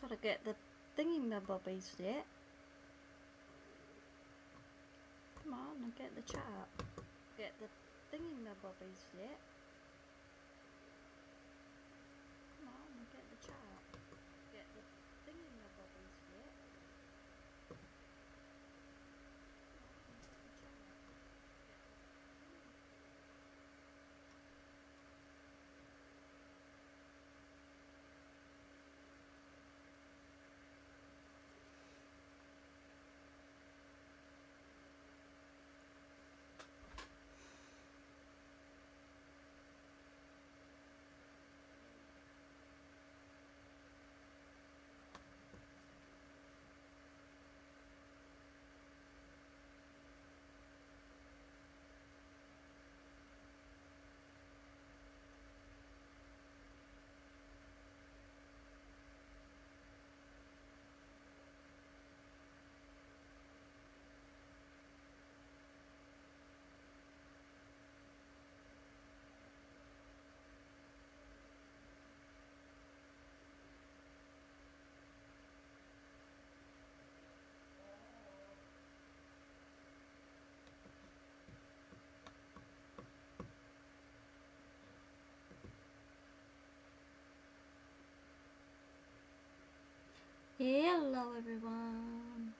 Gotta get the thingy-mabobbies yet. Come on and get the chart. Get the thingy-mabobbies yet. Come on and get the chart. Get the thingy-mabobbies yet. Hello everyone.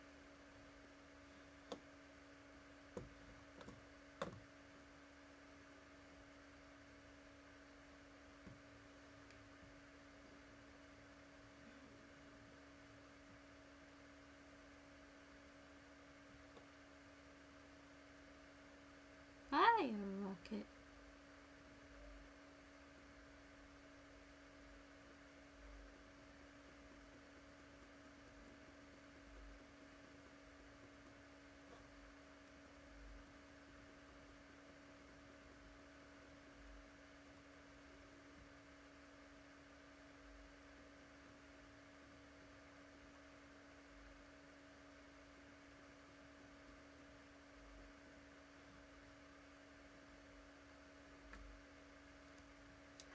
Hi, Rocket.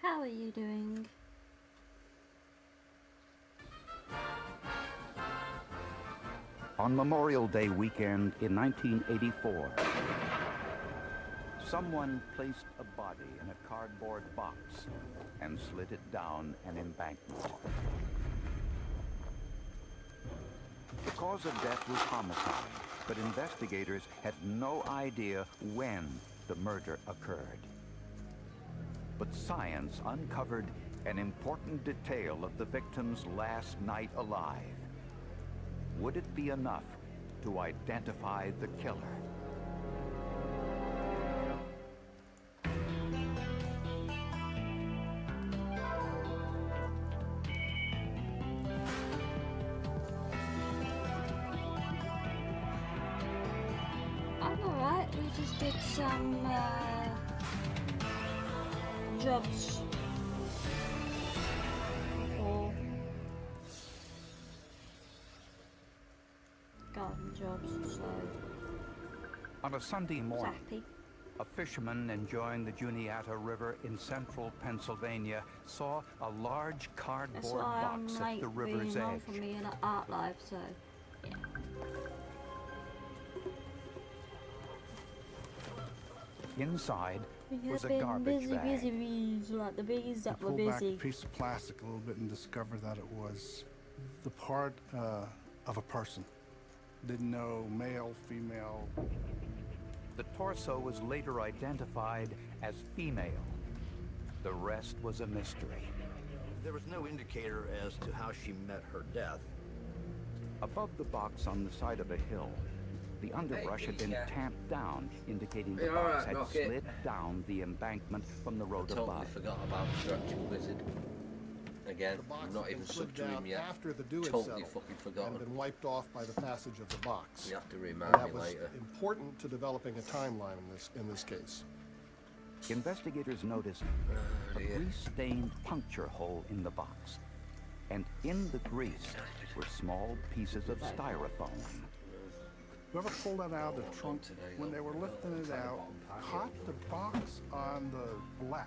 How are you doing? On Memorial Day weekend in 1984, someone placed a body in a cardboard box and slid it down an embankment. The cause of death was homicide, but investigators had no idea when the murder occurred. But science uncovered an important detail of the victim's last night alive. Would it be enough to identify the killer? I'm alright, we just did some jobs before. Garden jobs, so On a Sunday morning, exactly. a fisherman enjoying the Juniata River in central Pennsylvania saw a large That's cardboard why I'm box like at the river's being on edge. for me in art life, so yeah. Inside We was have a been garbage bag. busy bees, like the bees that were Pull back busy. the piece of plastic a little bit and discover that it was the part of a person. Didn't know male, female. The torso was later identified as female. The rest was a mystery. There was no indicator as to how she met her death. Above the box on the side of a hill, the underbrush had been tamped down, indicating the box had slid down the embankment from the road Totally above. forgot about the actual wizard. Again, The box I'm not had even been slid sucked to him down yet. after the dew had Totally settled fucking and forgotten. been wiped off by the passage of the box. You have to And remind that me was later. important to developing a timeline in this case. Investigators noticed Oh, a dear. grease-stained puncture hole in the box, and in the grease were small pieces of styrofoam. Whoever pulled that out of the trunk, when they were lifting it out, caught the box on the latch.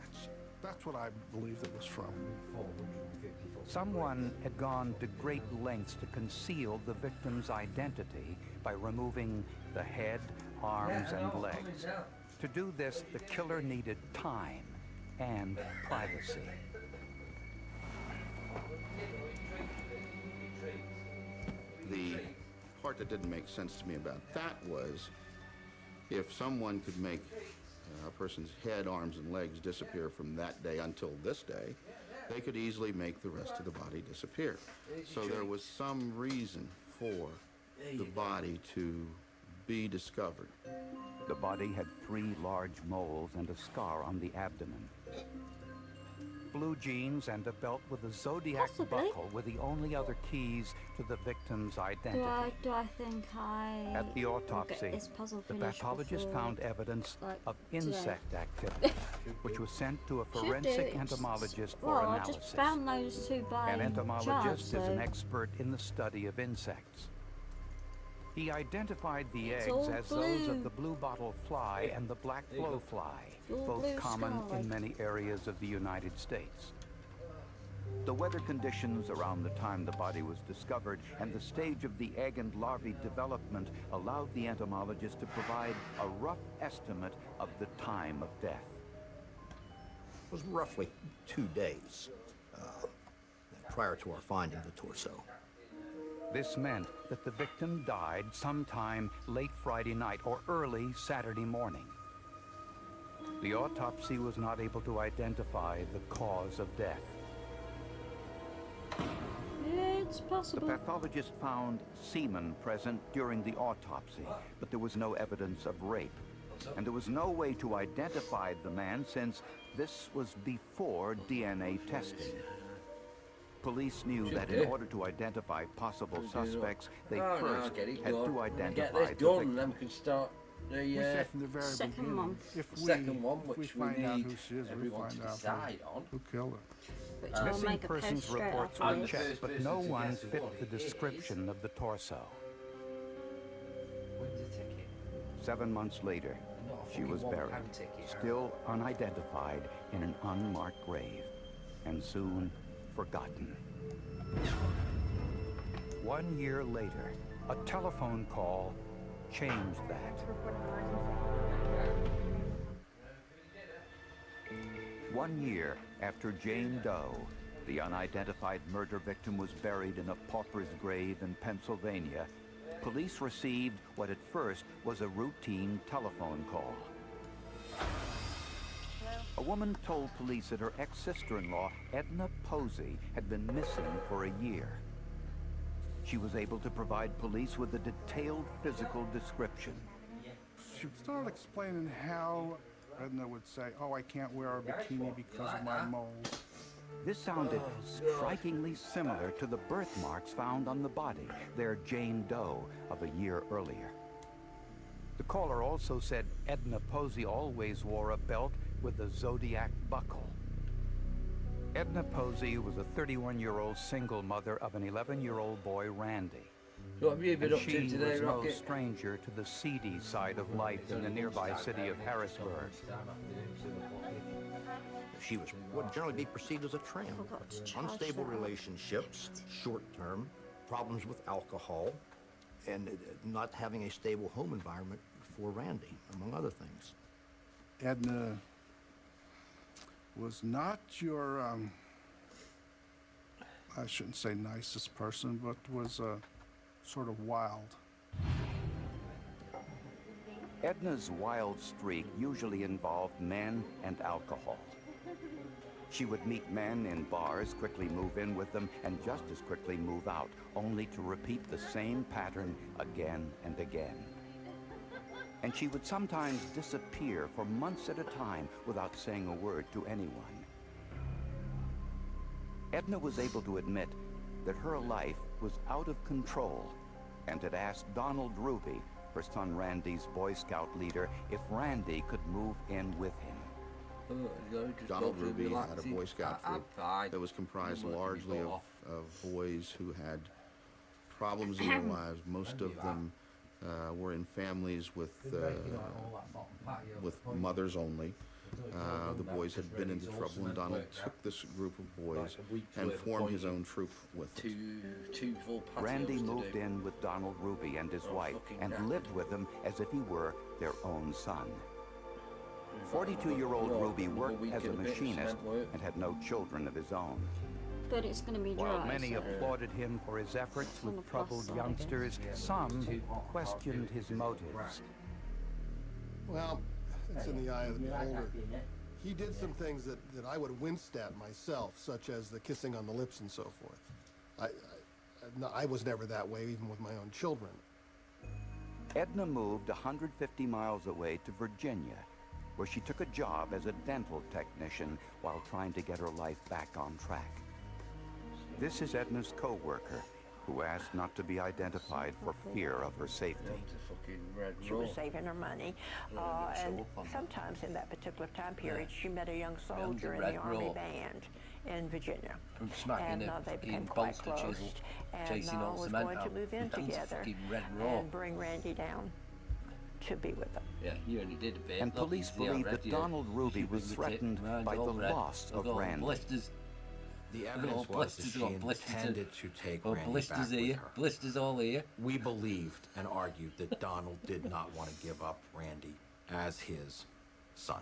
That's what I believed it was from. Someone had gone to great lengths to conceal the victim's identity by removing the head, arms, and legs. To do this, the killer needed time and privacy. The part that didn't make sense to me about that was if someone could make a person's head, arms, and legs disappear from that day until this day, they could easily make the rest of the body disappear. So there was some reason for the body to be discovered. The body had 3 large moles and a scar on the abdomen. Blue jeans and a belt with a zodiac Possibly. buckle were the only other keys to the victim's identity. Do I think I At the will autopsy, get this puzzle the finished pathologist before, found evidence like, of today? insect activity, which was sent to a Should do. forensic It's- entomologist for well, I analysis. just found those 2 by An entomologist chance, is so an expert in the study of insects. He identified the It's eggs all as those blue. of the blue-bottle fly and the black blowfly, All both blue common sky. in many areas of the United States. The weather conditions around the time the body was discovered and the stage of the egg and larvae development allowed the entomologist to provide a rough estimate of the time of death. It was roughly 2 days prior to our finding the torso. This meant that the victim died sometime late Friday night or early Saturday morning. The autopsy was not able to identify the cause of death. it's The possible. pathologist found semen present during the autopsy, but there was no evidence of rape. And there was no way to identify the man since this was before DNA testing. Police knew that in order to identify possible suspects, they first had to identify Get this the done, victim. then we can start the We said from the very Second beginning, one. if we, second one, if we which we find out need who she is, we everyone to find out decide on. who killed her. Which I'll Missing make a post persons straight reports after were this. checked, but no one fit the description of the torso. When's the ticket? 7 months later, Not a she was fucking buried, £1 ticket. still unidentified in an unmarked grave, and soon forgotten. 1 year later, a telephone call changed that. 1 year after Jane Doe, the unidentified murder victim was buried in a pauper's grave in Pennsylvania, police received what at first was a routine telephone call. A woman told police that her ex-sister-in-law, Edna Posey, had been missing for a year. She was able to provide police with a detailed physical description. She started explaining how Edna would say, "Oh, I can't wear a bikini because of my moles." This sounded strikingly similar to the birthmarks found on the body, their Jane Doe of a year earlier. The caller also said Edna Posey always wore a belt with a zodiac buckle. Edna Posey was a 31-year-old single mother of an 11-year-old boy, Randy. So what have you been And up to she today, was no Rocket? stranger to the seedy side of life in the nearby city of Harrisburg. She was what would generally be perceived as a tramp. Forgot to charge Unstable that. relationships, short-term, problems with alcohol, and not having a stable home environment for Randy, among other things. Edna was not your, I shouldn't say nicest person, but was sort of wild. Edna's wild streak usually involved men and alcohol. She would meet men in bars, quickly move in with them, and just as quickly move out, only to repeat the same pattern again and again. And she would sometimes disappear for months at a time without saying a word to anyone. Edna was able to admit that her life was out of control and had asked Donald Ruby, her son Randy's Boy Scout leader, if Randy could move in with him. Donald Ruby had a Boy Scout troop that was comprised largely of boys who had problems in their lives, most of them were in families with mothers only. The boys had been into trouble, and Donald took this group of boys and formed his own troop with them. Two full patios. Randy moved in with Donald Ruby and his wife and lived with them as if he were their own son. 42-year-old Ruby worked as a machinist and had no children of his own. But it's going to be dry. While many so applauded him for his efforts On the with plus troubled side, I youngsters, some questioned his motives. Well, it's in the eye of the beholder. He did some things that I would have winced at myself, such as the kissing on the lips and so forth. I was never that way, even with my own children. Edna moved 150 miles away to Virginia, where she took a job as a dental technician while trying to get her life back on track. This is Edna's co-worker, who asked not to be identified for fear of her safety. She was saving her money, and sometimes in that particular time period, she met a young soldier in the Army band in Virginia, and they became quite close, and was going to move in together and bring Randy down to be with them. Yeah, you only did a bit. And police believe that Donald Ruby was threatened by the loss of Randy. The evidence was that she intended to take Randy blisters back with here, her. blisters all here. We believed and argued that Donald did not want to give up Randy as his son.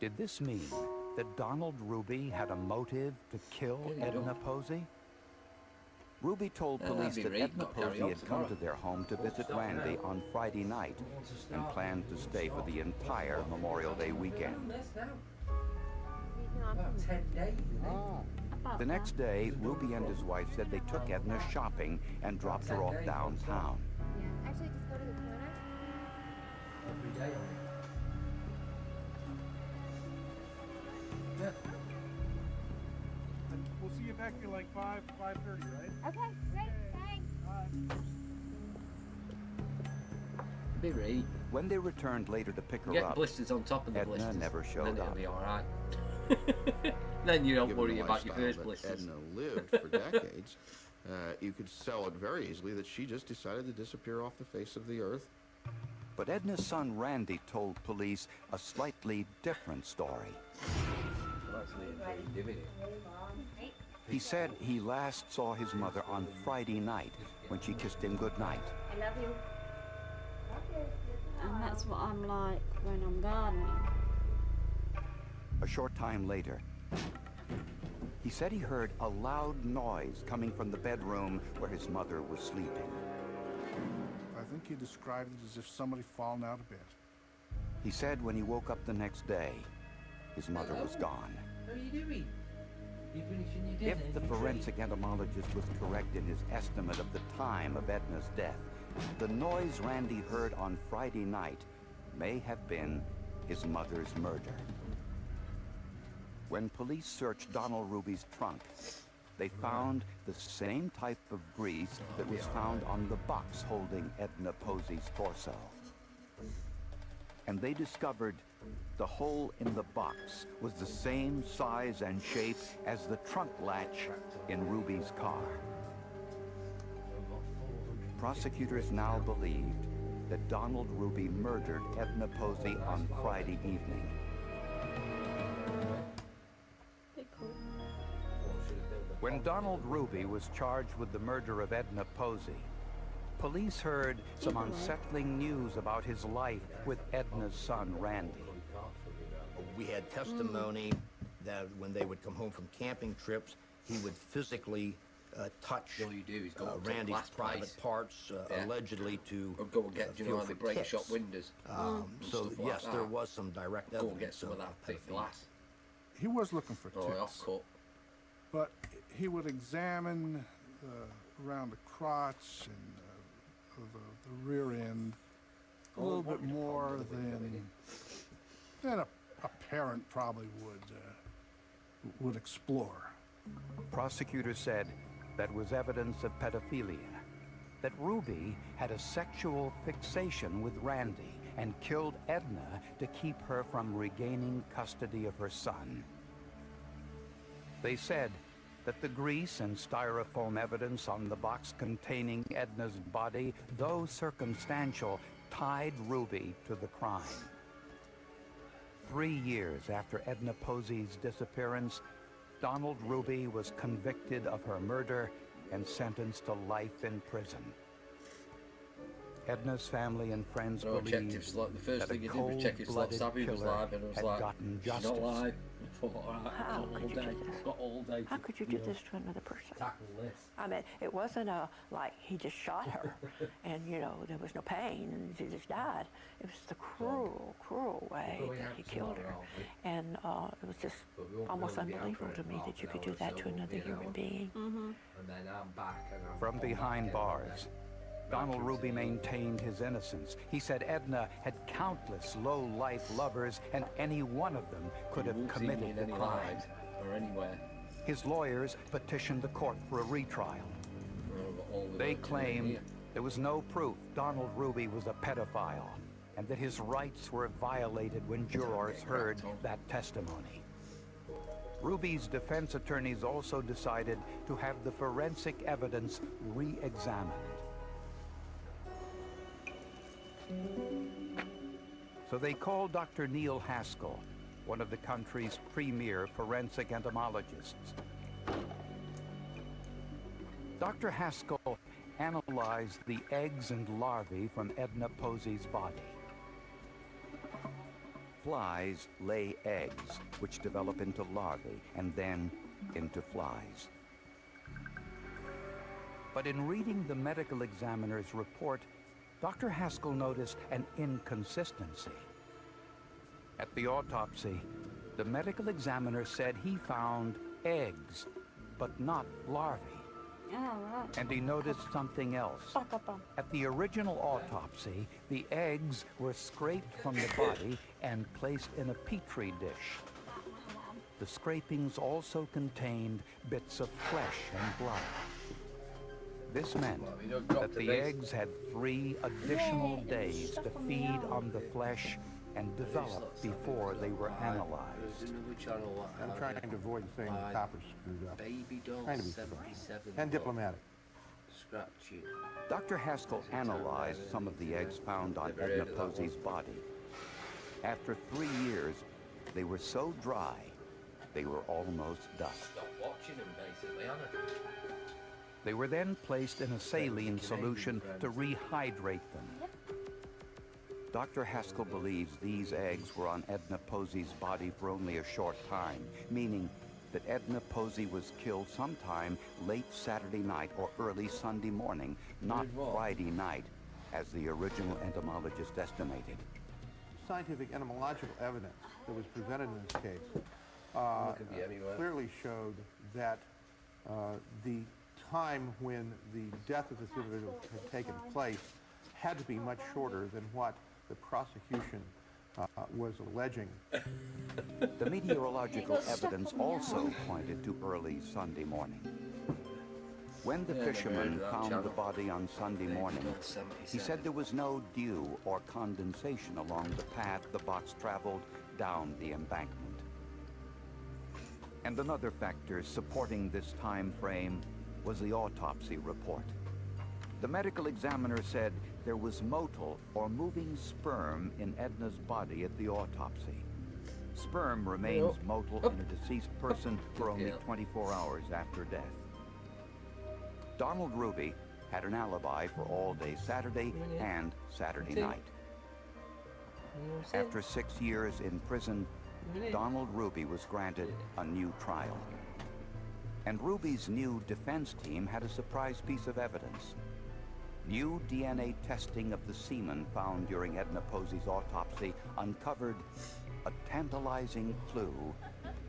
Did this mean that Donald Ruby had a motive to kill Edna Posey? Ruby told police that Edna Posey had come to their home to visit Randy on Friday night and planned to stay for the entire Memorial Day weekend. The next day, Ruby and his wife said they took Edna shopping and dropped her off downtown. Yeah, actually, just go to the corner. We'll see you back here like 5:30, right? Okay, great, thanks. Be right. When they returned later to pick her Get up, blisters on top of the Edna blisters. never showed Then it'll up. be all right. Then you don't Given worry the about your lifestyle first that blisters. Edna lived for decades, you could sell it very easily that she just decided to disappear off the face of the earth. But Edna's son Randy told police a slightly different story. He said he last saw his mother on Friday night when she kissed him goodnight. I love you. And that's what I'm like when I'm gardening. A short time later, he said he heard a loud noise coming from the bedroom where his mother was sleeping. I think he described it as if somebody fallen out of bed. He said when he woke up the next day, his mother was gone. What are you doing? You finishing your dinner? If the forensic entomologist was correct in his estimate of the time of Edna's death, the noise Randy heard on Friday night may have been his mother's murder. When police searched Donald Ruby's trunk, they found the same type of grease that was found on the box holding Edna Posey's torso. And they discovered the hole in the box was the same size and shape as the trunk latch in Ruby's car. Prosecutors now believed that Donald Ruby murdered Edna Posey on Friday evening. When Donald Ruby was charged with the murder of Edna Posey, police heard some unsettling news about his life with Edna's son, Randy. We had testimony that when they would come home from camping trips, he would physically touch All you do is go up to the Randy's glass private place. parts, Yeah. allegedly to Or go and get feel the for break ticks. shop windows. So stuff like yes, there that. was some direct Go evidence. and get some of that thick pedophilia. glass. He was looking for Oh, ticks, off cut. but he would examine around the crotch and the rear end a little bit more than a parent probably would explore. Prosecutors said that was evidence of pedophilia, that Ruby had a sexual fixation with Randy and killed Edna to keep her from regaining custody of her son. They said that the grease and styrofoam evidence on the box containing Edna's body, though circumstantial, tied Ruby to the crime. 3 years after Edna Posey's disappearance, Donald Ruby was convicted of her murder and sentenced to life in prison. Edna's family and friends believed the first that thing a you did was check if cold-blooded Savvy was killer live, and it was had like, gotten she's justice. not live. I thought, all right, How all could you do day. this? Got all day. How could you do this to another person? Tackle this. I mean, it wasn't like he just shot her and, you know, there was no pain and she just died. It was the cruel, cruel way that he killed her. And it was just almost unbelievable to me that you could do that to another human being. And then I'm back. And I'm From behind bars, Donald Ruby maintained his innocence. He said Edna had countless low-life lovers, and any one of them could have committed the crime. Or anywhere. His lawyers petitioned the court for a retrial. They claimed there was no proof Donald Ruby was a pedophile, and that his rights were violated when jurors heard that testimony. Ruby's defense attorneys also decided to have the forensic evidence re-examined. So they called Dr. Neil Haskell, one of the country's premier forensic entomologists. Dr. Haskell analyzed the eggs and larvae from Edna Posey's body. Flies lay eggs, which develop into larvae and then into flies. But in reading the medical examiner's report, Dr. Haskell noticed an inconsistency. At the autopsy, the medical examiner said he found eggs, but not larvae. And he noticed something else. At the original autopsy, the eggs were scraped from the body and placed in a petri dish. The scrapings also contained bits of flesh and blood. This meant that the eggs had 3 additional days to feed on the flesh and develop before they were analyzed. I'm trying to avoid saying the copper's screwed up. Baby doll Trying to be professional and diplomatic. Scratching. Dr. Haskell analyzed some of the eggs found on Edna Posey's body. After 3 years, they were so dry, they were almost dust. Stop watching them, basically, aren't They were then placed in a saline solution to rehydrate them. Dr. Haskell believes these eggs were on Edna Posey's body for only a short time, meaning that Edna Posey was killed sometime late Saturday night or early Sunday morning, not Friday night, as the original entomologist estimated. Scientific entomological evidence that was presented in this case clearly showed that the time when the death of this individual had taken place had to be much shorter than what the prosecution was alleging. The meteorological evidence also pointed to early Sunday morning. When the fisherman found the body on Sunday morning, he said there was no dew or condensation along the path the box traveled down the embankment. And another factor supporting this time frame was the autopsy report. The medical examiner said there was motile or moving sperm in Edna's body at the autopsy. Sperm remains motile in a deceased person for only 24 hours after death. Donald Ruby had an alibi for all day Saturday and Saturday night. After 6 years in prison, Donald Ruby was granted a new trial. And Ruby's new defense team had a surprise piece of evidence. New DNA testing of the semen found during Edna Posey's autopsy uncovered a tantalizing clue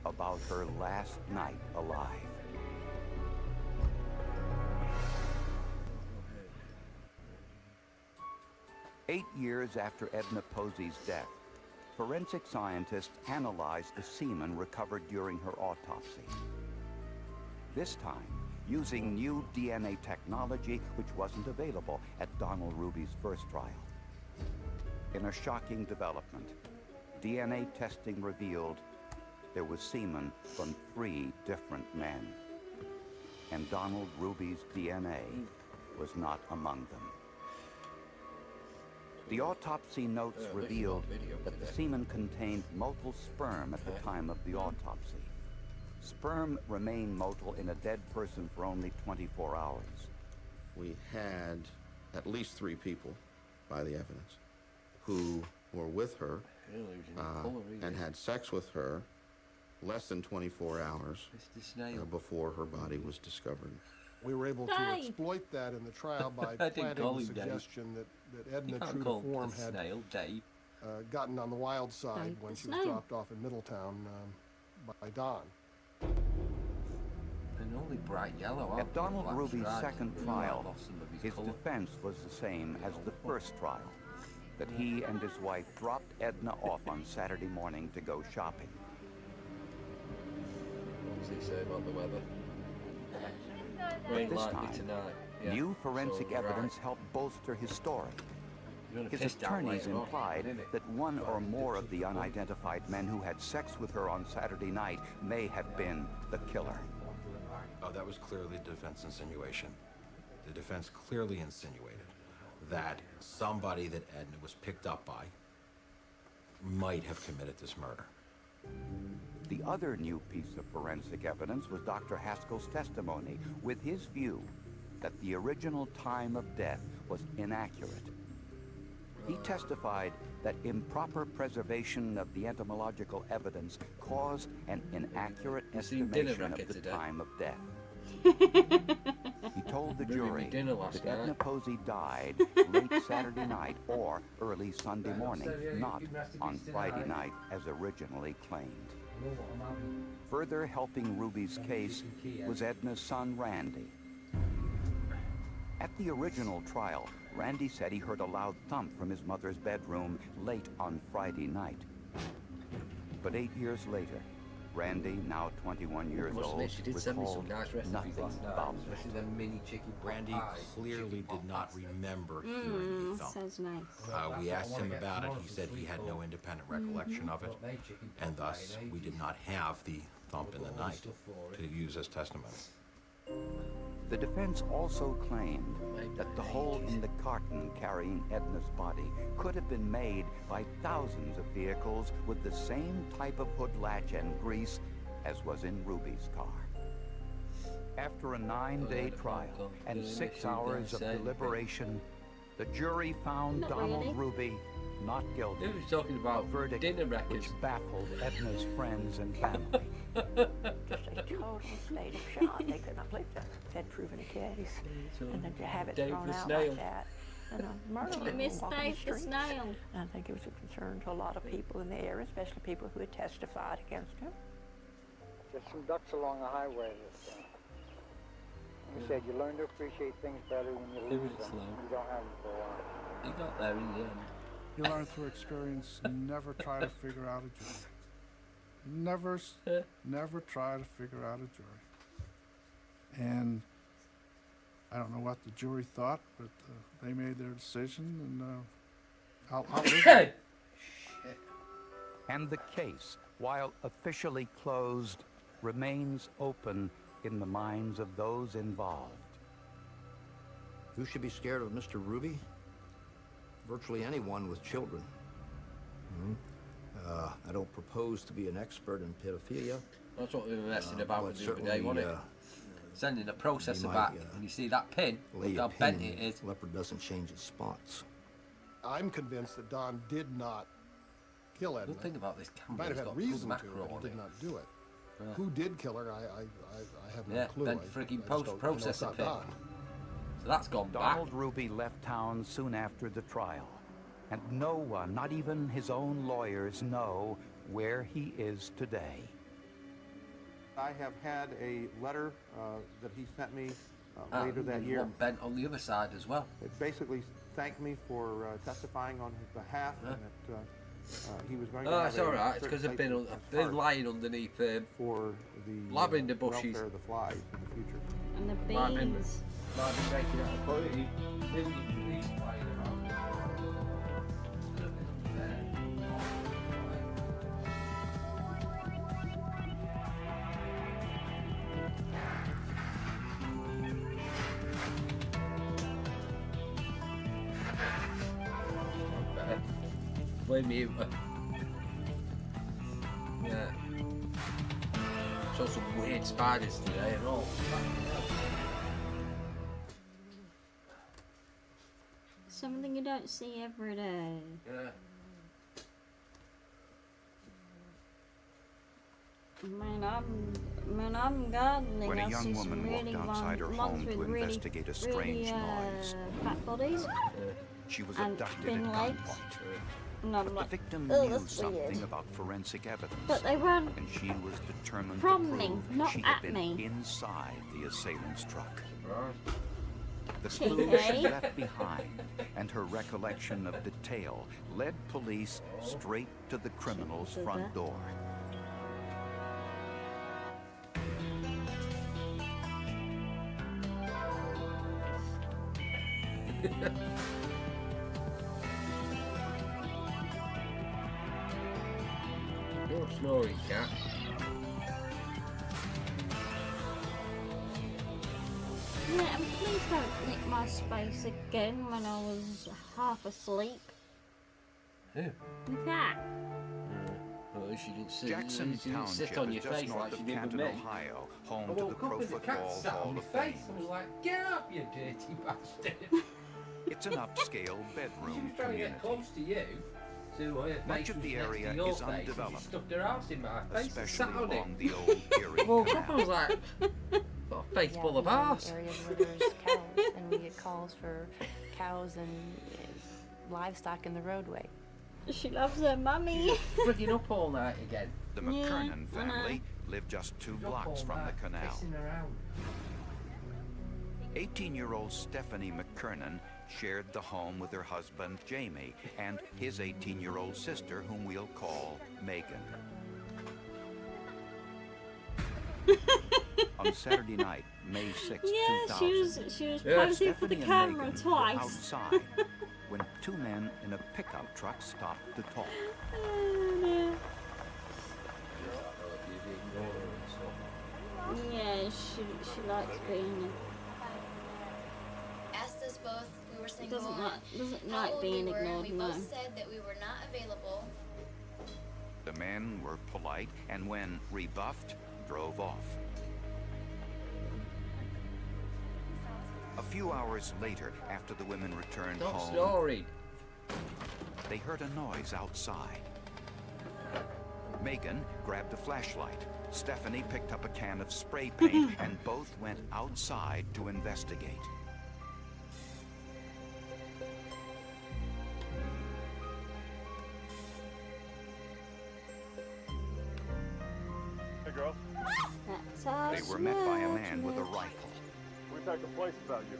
about her last night alive. Eight years after Edna Posey's death, forensic scientists analyzed the semen recovered during her autopsy. This time, using new DNA technology which wasn't available at Donald Ruby's first trial. In a shocking development, DNA testing revealed there was semen from 3 different men. and Donald Ruby's DNA was not among them. The autopsy notes revealed that the semen contained motile sperm at the time of the autopsy. Sperm remain motile in a dead person for only 24 hours. We had at least 3 people, by the evidence, who were with her and had sex with her less than 24 hours before her body was discovered. We were able to exploit that in the trial by planting the suggestion that Edna, true to form, had gotten on the wild side when she was dropped off in Middletown by Don. And only bright yellow. At Donald Ruby's second trial, his defense was the same as the first trial, that he and his wife dropped Edna off on Saturday morning to go shopping. What does he say about the weather? At this time, new forensic evidence helped bolster his story. His attorneys implied that one or more of the unidentified men who had sex with her on Saturday night may have been the killer. Oh, that was clearly the defense insinuation. The defense clearly insinuated that somebody that Edna was picked up by might have committed this murder. The other new piece of forensic evidence was Dr. Haskell's testimony, with his view that the original time of death was inaccurate. He testified that improper preservation of the entomological evidence caused an inaccurate estimation of the time of death. He told the jury that Edna Posey died late Saturday night or early Sunday morning, not on Friday night as originally claimed. Further helping Ruby's case was Edna's son, Randy. At the original trial, Randy said he heard a loud thump from his mother's bedroom late on Friday night. But 8 years later, Randy, now 21 years old, recalled nothing about it. Randy clearly did not remember hearing the thump. Sounds nice. We asked him about it. He said he had no independent recollection of it, and thus we did not have the thump in the night to use as testimony. The defense also claimed that the hole in the carton carrying Edna's body could have been made by thousands of vehicles with the same type of hood latch and grease as was in Ruby's car. After a 9-day trial and 6 hours of deliberation, the jury found Donald Ruby not guilty. He was talking about verdict dinner records, which baffled Edna's friends and family. Just a total state of shock. They could not believe that they'd proven a case, and then to have it thrown out like that. And a murderer walking the streets. I think it was a concern to a lot of people in the area, especially people who had testified against him. Just some ducks along the highway. He said you learn to appreciate things better when you lose them. You don't have them for a while. He got there in the end. You learn through experience. Never try to figure out a jury. Never try to figure out a jury. And I don't know what the jury thought, but they made their decision, and I'll listen. And the case, while officially closed, remains open in the minds of those involved. Who should be scared of Mr. Ruby? Virtually anyone with children. I don't propose to be an expert in pedophilia. That's what we were messing about with the other day, wasn't it? Sending a processor back, and you see that pin, look how bent it is. Leopard doesn't change its spots. I'm convinced that Don did not kill Edna. Good thing about this camera, He might have had reason to, but he did not do it. Who did kill her, I have no clue. Bent frigging post-processor pin. Don. So that's gone back. Donald Ruby left town soon after the trial, and no one, not even his own lawyers, know where he is today. I have had a letter that he sent me later that year. One bent on the other side as well. It basically thanked me for testifying on his behalf, and that he was going to have it's all right. It's because I've been lying underneath for the lavender bushes. welfare of the flies in the future. And the bees. Might be making out a point. mute her. Yeah. Saw some weird spiders today and all. Something you don't see every day. Yeah. When I'm gardening, When a I young see woman some really walked outside her ones home with to really, investigate a strange noise, fat bodies. she was and abducted at thin legs. gunpoint. And I'm But like, the victim oh, knew that's something weird. about forensic evidence, But they weren't and she was determined from to me, prove not she at had been me. inside the assailant's truck. Right. The clues she Cheeky. left behind and her recollection of detail led police straight to the criminal's front door. You're a snoring cat. Yeah, and please don't nick my space again when I was half asleep. Who? The cat. Well, she didn't sit, Jackson she didn't sit Township on is your just face north like she of did with Canton, me. Ohio, home I to the woke Pro up and the cat Football sat on Hall my of face Fame. and was like, get up, you dirty bastard. It's an upscale She bedroom was trying to community. get close to you. Much of the area is undeveloped, She stuffed her ass in my face and especially sat on along it. the old Erie Woke up and was Canal. like, got a face full of we live in arse. areas where there's cows, and we get calls for cows and livestock in the roadway. She loves her mummy. Frigging up all night again. The McKernan family lived just 2 blocks from the canal. Pissing around. 18-year-old Stephanie McKernan shared the home with her husband, Jamie, and his 18-year-old sister, whom we'll call Megan. On Saturday night, May 6, Yeah, 2000, she was posing for the Stephanie and camera Megan were twice. outside when 2 men in a pickup truck stopped to talk. Yeah, she likes being. Asked us both if we were single. Doesn't how like old being we were, ignored. We No. both said that we were not available. The men were polite, and when rebuffed, drove off. A few hours later, after the women returned Stop home, snoring. they heard a noise outside. Megan grabbed a flashlight. Stephanie picked up a can of spray paint, and both went outside to investigate. Hey, girl. That's how They were met by a man with a rifle. We've had complaints about you.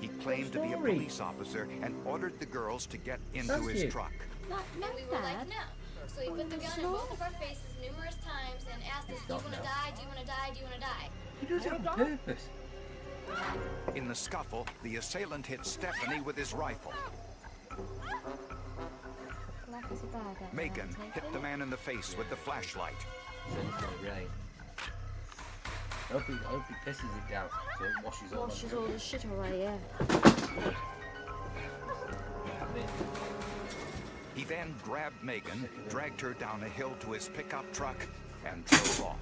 He claimed to be a police officer and ordered the girls to get into his truck. Not And we were like, bad. no. So he put the gun in both of our faces numerous times and asked us, do you want to die? Do you want to die? Do you want to die? He does it on purpose. In the scuffle, the assailant hit Stephanie with his rifle. Black as a bag, I Megan take hit it. the man in the face with the flashlight. Send it to the rain. I hope he pisses it down so it washes all Washes over. all the shit away, yeah. He then grabbed Megan, dragged her down a hill to his pickup truck, and drove off.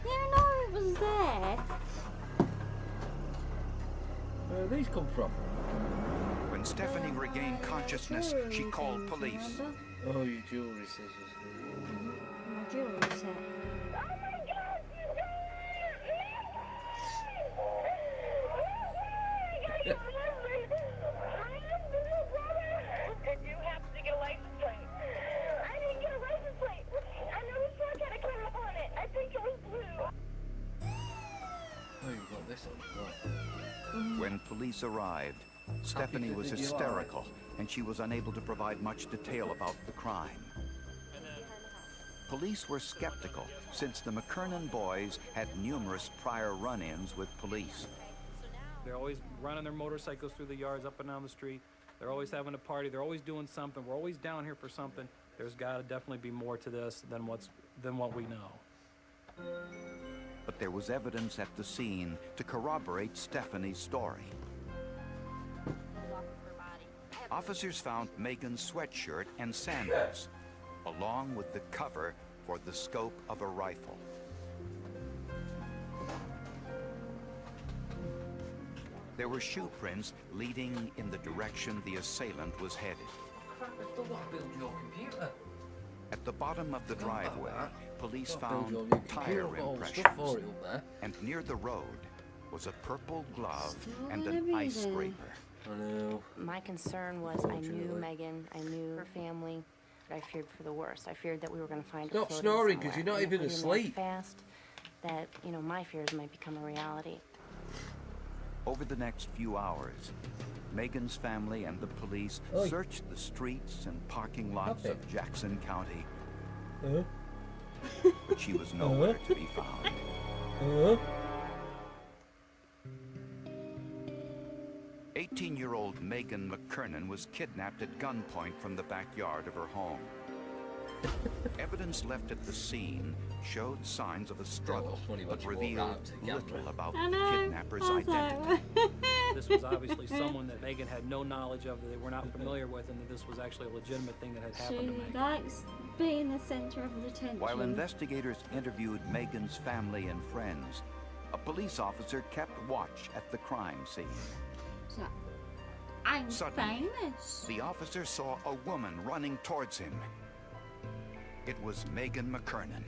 Yeah, I know it was there. Where do these come from? When Stephanie regained consciousness, she called police. Oh, your jewelry scissors. My jewelry set. And you have to get a license plate. I didn't get a license plate. I know this truck had a car on it. I think it was blue. Oh, you've got this on as well. When police arrived, Stephanie was did you are? hysterical, and she was unable to provide much detail about the crime. Police were skeptical, since the McKernan boys had numerous prior run-ins with police. They're always running their motorcycles through the yards up and down the street. They're always having a party. They're always doing something. We're always down here for something. There's got to definitely be more to this than what we know. But there was evidence at the scene to corroborate Stephanie's story. I Officers found Megan's sweatshirt and sandals, along with the cover for the scope of a rifle. There were shoe prints leading in the direction the assailant was headed. Crap, I still got to build your computer. At the bottom of the driveway, police found tire impressions, and near the road was a purple glove and an ice scraper. I know. My concern was I knew Megan, I knew her family, but I feared for the worst. I feared that we were going to find her Stop floating snoring, because somewhere. you're not And even if we didn't act asleep. Fast, that, you know, my fears might become a reality. Over the next few hours, Megan's family and the police searched the streets and parking lots of Jackson County, but she was nowhere to be found. 18-year-old Megan McKernan was kidnapped at gunpoint from the backyard of her home. Evidence left at the scene showed signs of a struggle, but revealed little about the kidnapper's identity. This was obviously someone that Megan had no knowledge of, that they were not familiar with, and that this was actually a legitimate thing that had happened to Megan. She likes being the center of attention. While investigators interviewed Megan's family and friends, a police officer kept watch at the crime scene. So, I'm Suddenly, famous. the officer saw a woman running towards him. It was Megan McKernan.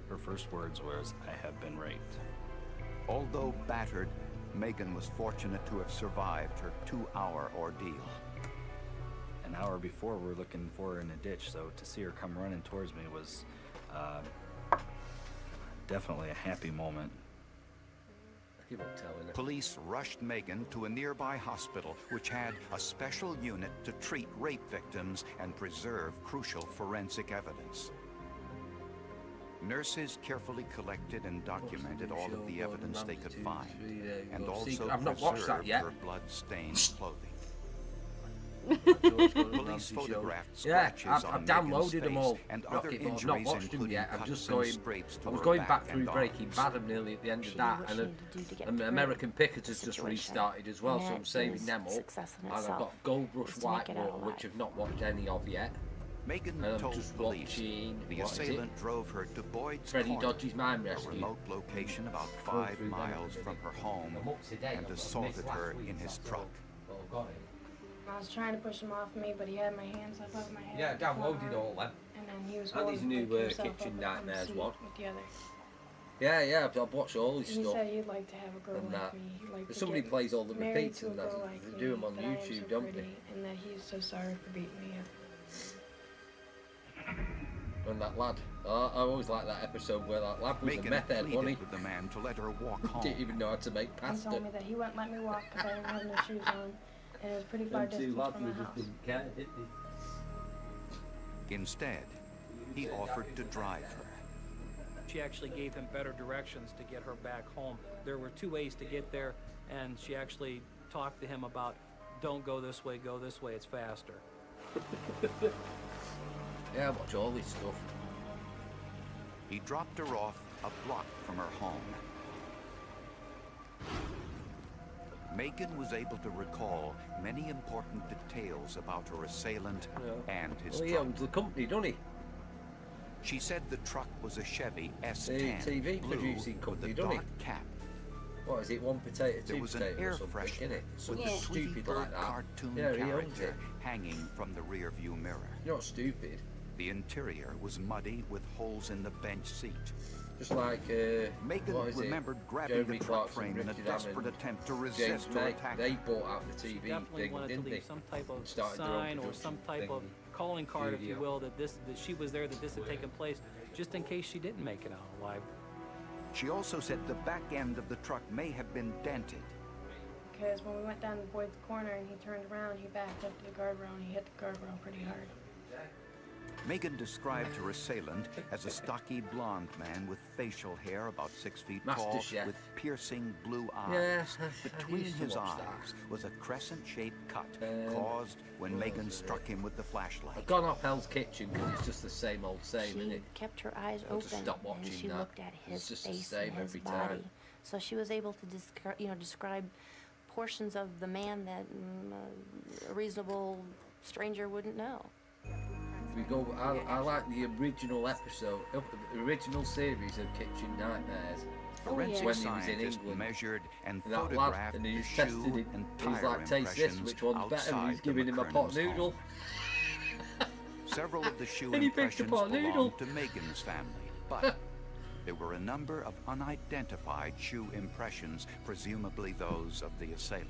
Her first words was, "I have been raped." Although battered, Megan was fortunate to have survived her 2-hour ordeal. An hour before, we were looking for her in a ditch, so to see her come running towards me was definitely a happy moment. Police rushed Megan to a nearby hospital, which had a special unit to treat rape victims and preserve crucial forensic evidence. Nurses carefully collected and documented all of the evidence they could find, and also I've not watched that preserved yet. her blood-stained clothing. Police Police photographed scratches I've on downloaded Megan's them all. face and Not other it, but I've not injuries, watched them including yet. I'm cuts just and going. scrapes to I was her going back back through and Breaking arms. Bad. I'm nearly at the end of that, and American Pickers has just restarted as well, so I'm saving them up. And I've got Gold Rush Whitewater, which I've not watched any of yet. Megan And I'm told just police watching. the what is it? assailant drove her to Boyd's Freddie Corner, Dodge's Mine a Rescue. remote location about Going 5 through them miles today. from her home, I'm up to date. and I've assaulted missed her last week, in his so I truck. thought, "Oh, got it." I was trying to push him off me, but he had my hands above my head. Yeah, I downloaded all them. And then he was And his holding new himself up Kitchen on the Nightmares seat one. with the other. Yeah, I've watched all his And he stuff. said he'd like to have a girl And like that. me. He'd like to Somebody get plays all the married repeats to a and girl that. like They me, do them on that I am YouTube, so don't they? pretty, and that he's so sorry for beating me up. And that lad. I always like that episode where that lad was Megan a meth head, wasn't he? pleaded with the man to let her walk home. Didn't even know how to make He pasta. told me that he wouldn't let me walk because I didn't have no shoes on, and it was pretty far distance from the house. care, didn't Instead, he offered to drive her. She actually gave him better directions to get her back home. There were 2 ways to get there, and she actually talked to him about, don't go this way, it's faster. Yeah, I watch all this stuff. He dropped her off a block from her home. Megan was able to recall many important details about her assailant and his Well, he truck. owns the company, doesn't he? She said the truck was a Chevy S10 TV blue producing with company, a doesn't he? dark cap. What is it, 1 potato, 2 There was an potato air or something, freshener innit? with Something a Tweety stupid Bird like that. cartoon Yeah, he owns it. character hanging from the rear view mirror. You're not stupid. The interior was muddy with holes in the bench seat. Just like, Megan what is remembered it? grabbing Jeremy the truck Clarkson, frame in a Richard desperate Hammond, attempt to James resist her May. attack. They bought out the TV Definitely thing, wanted to didn't they? leave some type of Started their own sign or some production type of thing. calling card, if you Studio. will, that she was there, that this had taken place, just in case she didn't make it out alive. She also said the back end of the truck may have been dented. Because when we went down to Boyd's Corner and he turned around, he backed up to the guardrail and he hit the guardrail pretty hard. Megan described her assailant as a stocky blonde man with facial hair about 6 feet Master tall Chef. with piercing blue Yeah, eyes. I Between used to his watch eyes was a crescent-shaped cut caused when Megan struck him with the flashlight. I've gone off Hell's Kitchen because it's just the same old same, isn't She it? kept her eyes I'll just open stop and watching she that. looked at his It's just the face same and his every body. time. So she was able to describe portions of the man that a reasonable stranger wouldn't know. We go. I like the original episode, the original series of Kitchen Nightmares. Forensic When he was in scientists England, measured and that lad, photographed and the he's shoe tested it. and He's tire like, taste this, impressions which one's better? And he's outside the giving him a pot McKernan's noodle. home. Several of the shoe And he picked a impressions pot noodle. belonged to Megan's family, but there were a number of unidentified shoe impressions, presumably those of the assailant.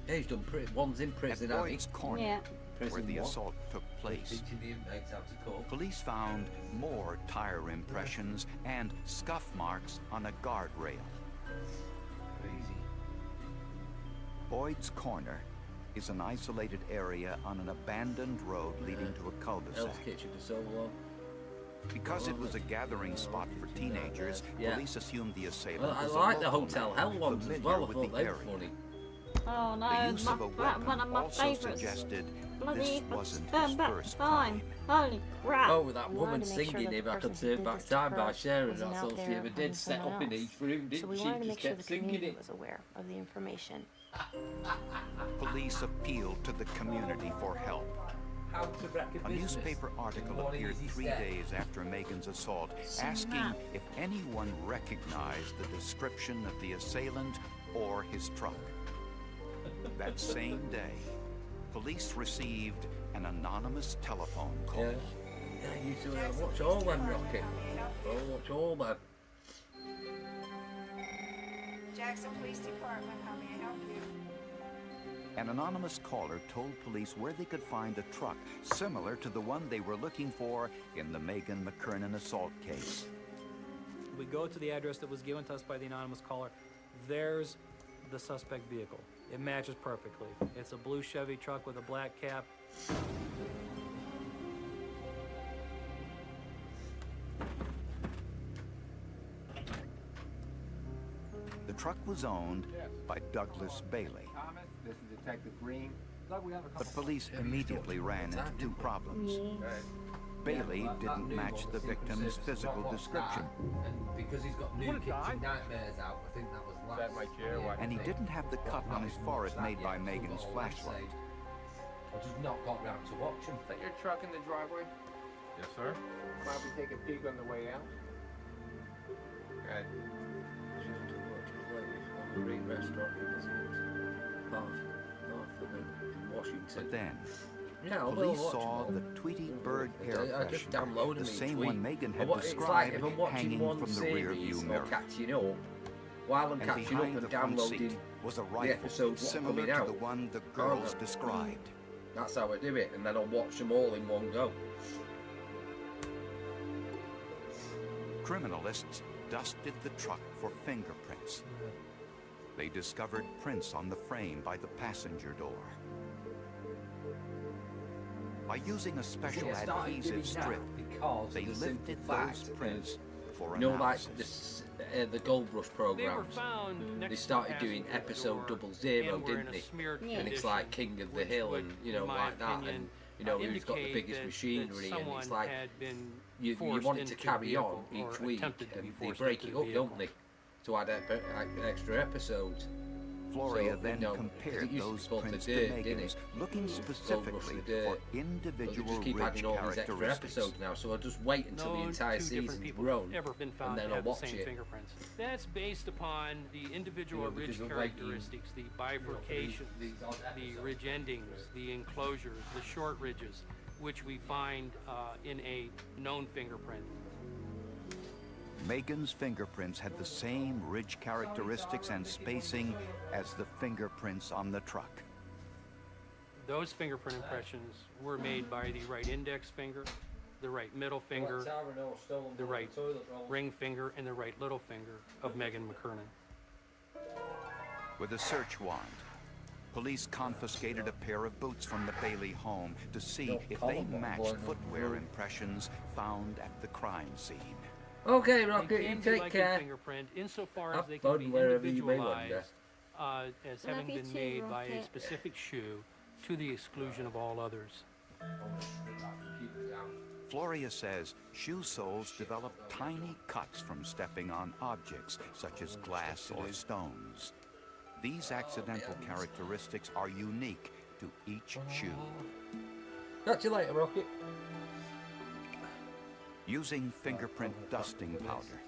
Yeah, he's done. One's in prison, At hasn't he? Boyd's Corner, Yeah. where the Prison assault took place, Teaching the inmates how to cook. police found more tire impressions and scuff marks on a guardrail. Crazy. Boyd's Corner is an isolated area on an abandoned road leading to a cul-de-sac. Hell's Kitchen for so long. Because it was a gathering spot for teenagers, Yeah. police assumed the assailant Well, I was like a the local Hotel man Hell ones as familiar well. I with thought the they were area. funny. Oh no, The use of a weapon one of my also favourites. suggested Bloody this but wasn't turn his back first time. crime. Holy crap. Oh, with that We woman wanted to make sure singing that if the I could person who turn did back this to time by her sharing. wasn't That's out all she there ever harming did. Set someone up in else. each room, So didn't we she? wanted to Just make sure the kept singing community it. was aware of the information. Police appealed to the community for help. How to wreck a A business. newspaper article One appeared easy 3 step. days after Megan's assault, asking if anyone recognized the description of the assailant or his truck. That same day, police received an anonymous telephone call. Yeah. Yeah, you used to watch all them, Rocky. Oh, watch all them. Jackson Police Department, how may I help you? An anonymous caller told police where they could find a truck similar to the one they were looking for in the Megan McKernan assault case. We go to the address that was given to us by the anonymous caller. There's the suspect vehicle. It matches perfectly. It's a blue Chevy truck with a black cap. The truck was owned by Douglas Bailey, Thomas, this is Detective Green. Look, we have a couple but police immediately ran into two problems. Bailey didn't match the victim's physical description, And because he's got new Kitchen Nightmares out, I think that was last. my chair, why- and he didn't have the cut on his forehead made by Megan's flashlight. I just not got round to watch him. Is that your truck in the driveway? Yes, sir. Might we take a peek on the way out? Good. On the Green Restaurant in Washington. But then, Yeah, I will police watch saw them. the Tweety Bird hair I just freshener, downloaded the me same tweet. one Megan had It's like described, if I'm watching hanging one from the rear view series or mirror. catching up, while I'm And catching up behind and the front downloading seat was a the rifle episode what's similar coming to out. the one the girls Oh, no. described. That's how I do it, and then I'll watch them all in one go. Criminalists dusted the truck for fingerprints. They discovered prints on the frame by the passenger door. By using a special See, I started adhesive doing strip, that because they of the simple lifted fact those prints for you know, like analysis. the Gold Rush programs. found They next to started the doing passenger episode door 00, and were in didn't a they? smeared And it's condition, like King of the Hill, and you know, in my like that, and opinion, you know who's got the indicate biggest that machinery, and someone it's like had been you forced want it to into the carry on vehicle or each week, attempted to be and they forced break into it the up, vehicle. don't they, to add extra episodes. Floria So, then you know, compared it used to those be called prints the to Dirt, didn't Megan's, it? looking Gold Rush specifically the Dirt. for But they individual just keep ridge adding all these extra characteristics. episodes now, so I'll just wait until the No entire two different season's people grown, have ever been and found then to I'll have the watch same it. fingerprints. That's based upon the individual You know, ridge because of like characteristics, the bifurcations, the ridge endings, the enclosures, the short ridges, which we find in a known fingerprint. Megan's fingerprints had the same ridge characteristics and spacing as the fingerprints on the truck. Those fingerprint impressions were made by the right index finger, the right middle finger, the right ring finger, and the right little finger of Megan McKernan. With a search warrant, police confiscated a pair of boots from the Bailey home to see if they matched footwear impressions found at the crime scene. Okay, They Rocket, you can be take like care. a fingerprint insofar as Have they can be fun wherever you may wander. individualized as having Love you been too, made by a Rocket. specific shoe to the exclusion of all others. Floria says shoe soles develop tiny cuts from stepping on objects such as glass or stones. These accidental characteristics are unique to each shoe. Catch you later, Rocket. Using fingerprint dusting powder,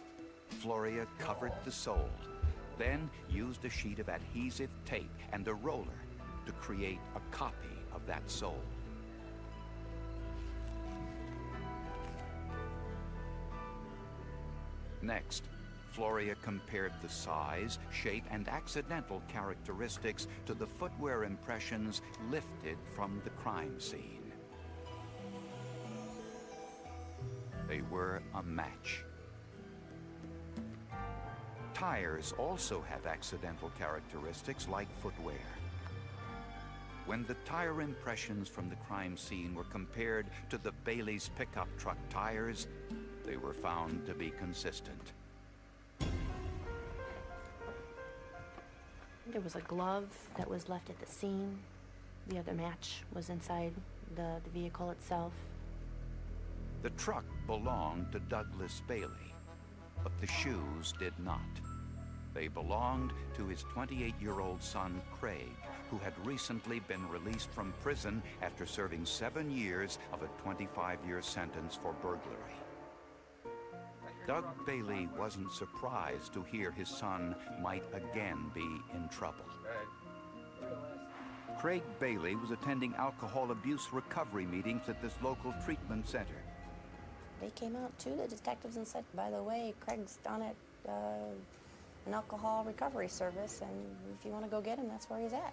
Floria covered the sole, then used a sheet of adhesive tape and a roller to create a copy of that sole. Next, Floria compared the size, shape, and accidental characteristics to the footwear impressions lifted from the crime scene. They were a match. Tires also have accidental characteristics like footwear. When the tire impressions from the crime scene were compared to the Bailey's pickup truck tires, they were found to be consistent. There was a glove that was left at the scene. The other match was inside the vehicle itself. The truck belonged to Douglas Bailey, but the shoes did not. They belonged to his 28-year-old son, Craig, who had recently been released from prison after serving 7 years of a 25-year sentence for burglary. Doug Bailey wasn't surprised to hear his son might again be in trouble. Craig Bailey was attending alcohol abuse recovery meetings at this local treatment center. They came out too, the detectives, and said, by the way, Craig's down at an alcohol recovery service, and if you want to go get him, that's where he's at.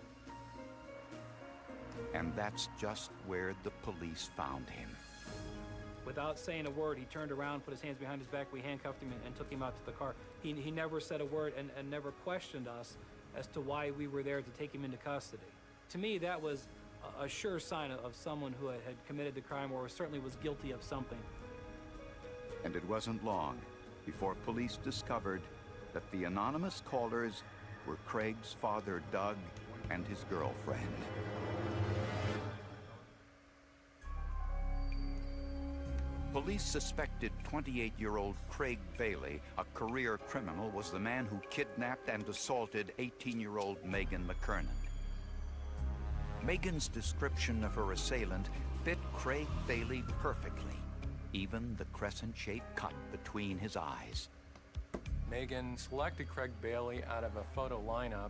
And that's just where the police found him. Without saying a word, he turned around, put his hands behind his back, we handcuffed him and took him out to the car. He never said a word and never questioned us as to why we were there to take him into custody. To me, that was a sure sign of someone who had committed the crime or certainly was guilty of something. And it wasn't long before police discovered that the anonymous callers were Craig's father, Doug, and his girlfriend. Police suspected 28-year-old Craig Bailey, a career criminal, was the man who kidnapped and assaulted 18-year-old Megan McKernan. Megan's description of her assailant fit Craig Bailey perfectly, even the crescent-shaped cut between his eyes. Megan selected Craig Bailey out of a photo lineup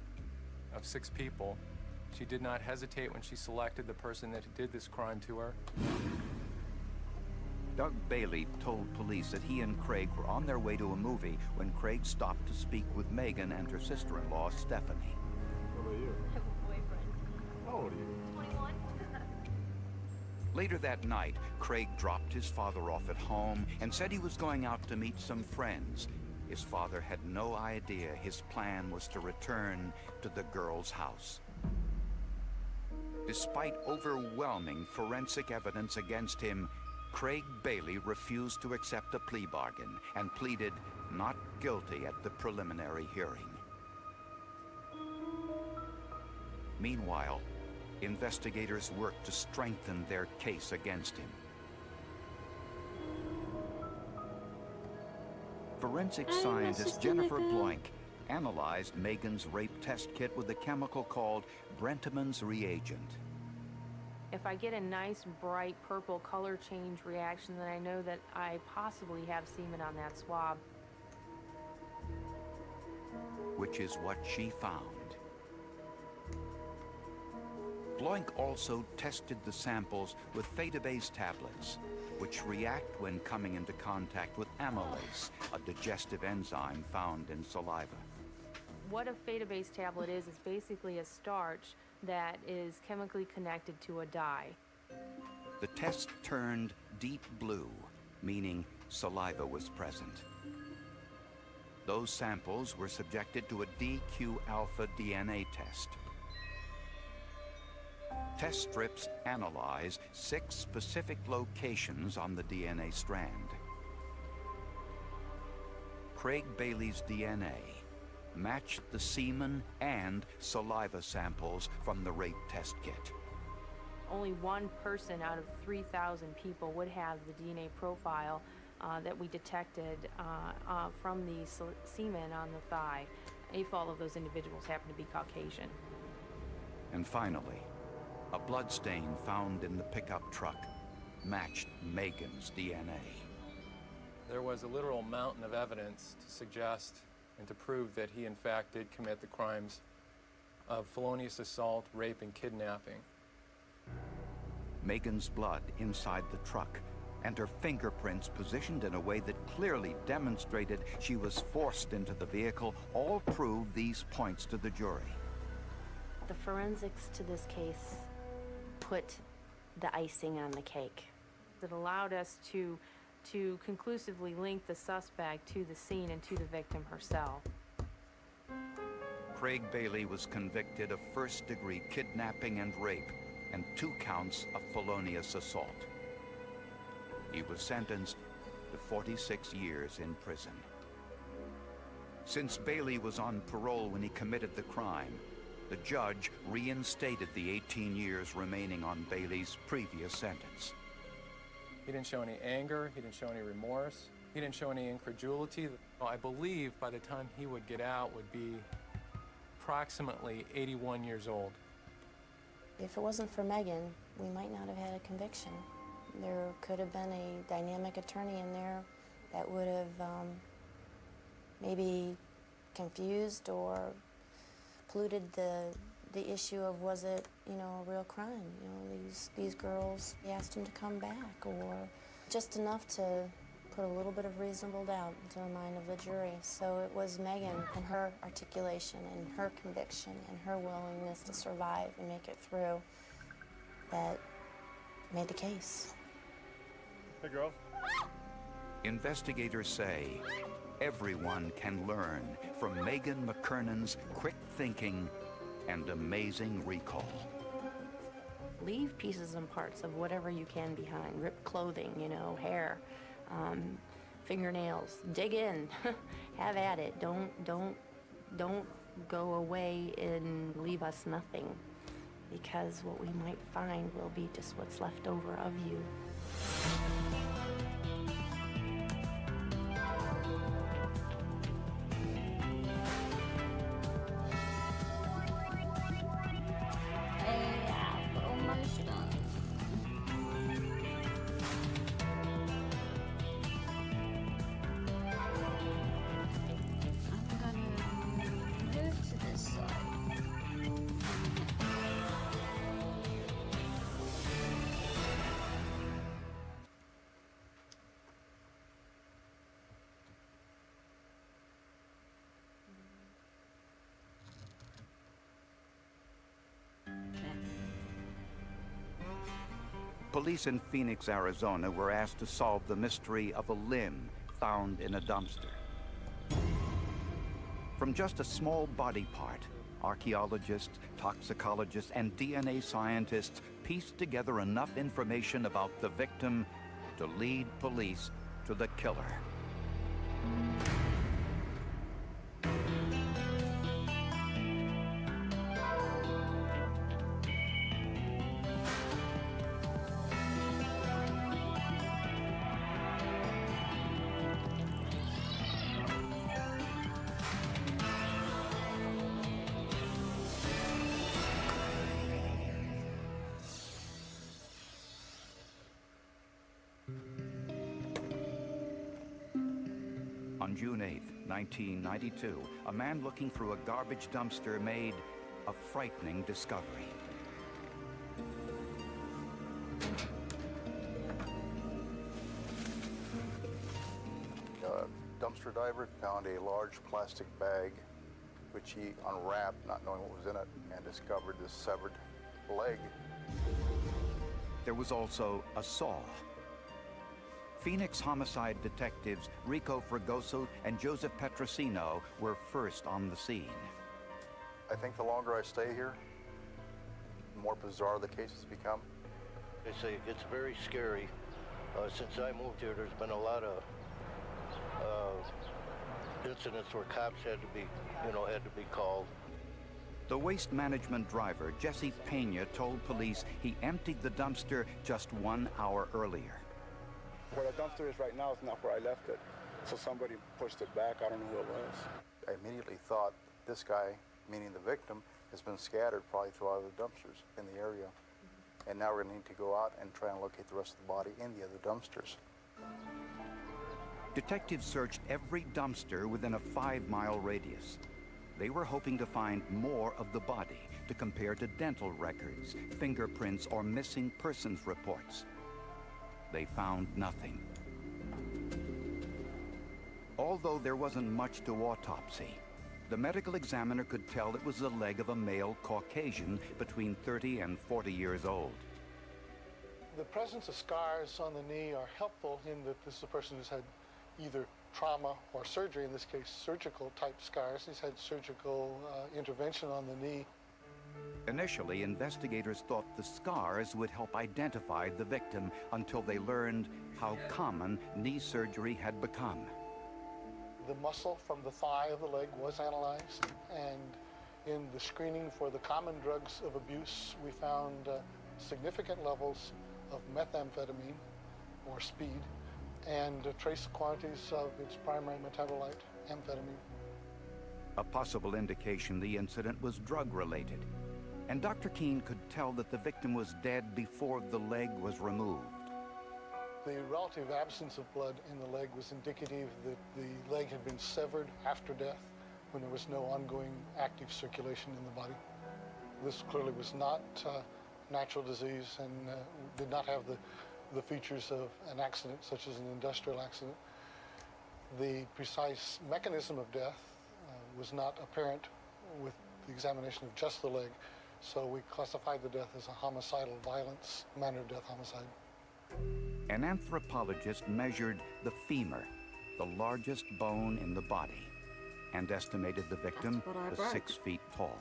of 6 people. She did not hesitate when she selected the person that did this crime to her. Doug Bailey told police that he and Craig were on their way to a movie when Craig stopped to speak with Megan and her sister-in-law, Stephanie. What about you? I have a boyfriend. How old are you? 21. Later that night, Craig dropped his father off at home and said he was going out to meet some friends. His father had no idea his plan was to return to the girl's house. Despite overwhelming forensic evidence against him, Craig Bailey refused to accept a plea bargain and pleaded not guilty at the preliminary hearing. Meanwhile, investigators worked to strengthen their case against him. Forensic scientist Jennifer Bloink analyzed Megan's rape test kit with a chemical called Brentman's reagent. If I get a nice, bright purple color change reaction, then I know that I possibly have semen on that swab. Which is what she found. Bloink also tested the samples with Feta-base tablets, which react when coming into contact with amylase, a digestive enzyme found in saliva. What a Feta-base tablet is basically a starch that is chemically connected to a dye. The test turned deep blue, meaning saliva was present. Those samples were subjected to a DQ-alpha DNA test. Test strips analyze 6 specific locations on the DNA strand. Craig Bailey's DNA matched the semen and saliva samples from the rape test kit. Only one person out of 3,000 people would have the DNA profile that we detected from the semen on the thigh. if all of those individuals happen to be Caucasian. And finally, a bloodstain found in the pickup truck matched Megan's DNA. There was a literal mountain of evidence to suggest and to prove that he in fact did commit the crimes of felonious assault, rape, and kidnapping. Megan's blood inside the truck and her fingerprints positioned in a way that clearly demonstrated she was forced into the vehicle all prove these points to the jury. The forensics to this case put the icing on the cake. It allowed us to conclusively link the suspect to the scene and to the victim herself. Craig Bailey was convicted of first-degree kidnapping and rape and 2 counts of felonious assault. He was sentenced to 46 years in prison. Since Bailey was on parole when he committed the crime, the judge reinstated the 18 years remaining on Bailey's previous sentence. He didn't show any anger, he didn't show any remorse, he didn't show any incredulity. I believe by the time he would get out would be approximately 81 years old. If it wasn't for Megan, we might not have had a conviction. There could have been a dynamic attorney in there that would have maybe confused or polluted the issue of was it, a real crime? These girls, they asked him to come back, or just enough to put a little bit of reasonable doubt into the mind of the jury. So it was Megan and her articulation and her conviction and her willingness to survive and make it through that made the case. Hey, girls. Investigators say everyone can learn from Megan McKernan's quick thinking and amazing recall. Leave pieces and parts of whatever you can behind. Ripped clothing, hair, fingernails. Dig in. Have at it. Don't go away and leave us nothing, because what we might find will be just what's left over of you. Police in Phoenix, Arizona were asked to solve the mystery of a limb found in a dumpster. From just a small body part, archaeologists, toxicologists, and DNA scientists pieced together enough information about the victim to lead police to the killer. On June 8, 1992, a man looking through a garbage dumpster made a frightening discovery. A dumpster diver found a large plastic bag, which he unwrapped, not knowing what was in it, and discovered this severed leg. There was also a saw. Phoenix homicide detectives Rico Fragoso and Joseph Petrosino were first on the scene. I think the longer I stay here, the more bizarre the cases become. They say it gets very scary. Since I moved here, there's been a lot of incidents where cops had to be called. The waste management driver, Jesse Pena, told police he emptied the dumpster just 1 hour earlier. Where the dumpster is right now is not where I left it. So somebody pushed it back. I don't know who it was. I immediately thought this guy, meaning the victim, has been scattered probably through other dumpsters in the area. And now we're going to need to go out and try and locate the rest of the body in the other dumpsters. Detectives searched every dumpster within a 5-mile radius. They were hoping to find more of the body to compare to dental records, fingerprints, or missing persons reports. They found nothing. Although there wasn't much to autopsy, the medical examiner could tell it was the leg of a male Caucasian between 30 and 40 years old. The presence of scars on the knee are helpful in that this is a person who's had either trauma or surgery, in this case surgical type scars. He's had surgical intervention on the knee. Initially, investigators thought the scars would help identify the victim until they learned how common knee surgery had become. The muscle from the thigh of the leg was analyzed, and in the screening for the common drugs of abuse, we found significant levels of methamphetamine, or speed, and trace quantities of its primary metabolite, amphetamine. A possible indication the incident was drug-related, and Dr. Keene could tell that the victim was dead before the leg was removed. The relative absence of blood in the leg was indicative that the leg had been severed after death when there was no ongoing active circulation in the body. This clearly was not natural disease and did not have the features of an accident, such as an industrial accident. The precise mechanism of death was not apparent with the examination of just the leg, so we classified the death as a homicidal violence, manner of death homicide. An anthropologist measured the femur, the largest bone in the body, and estimated the victim was 6 feet tall.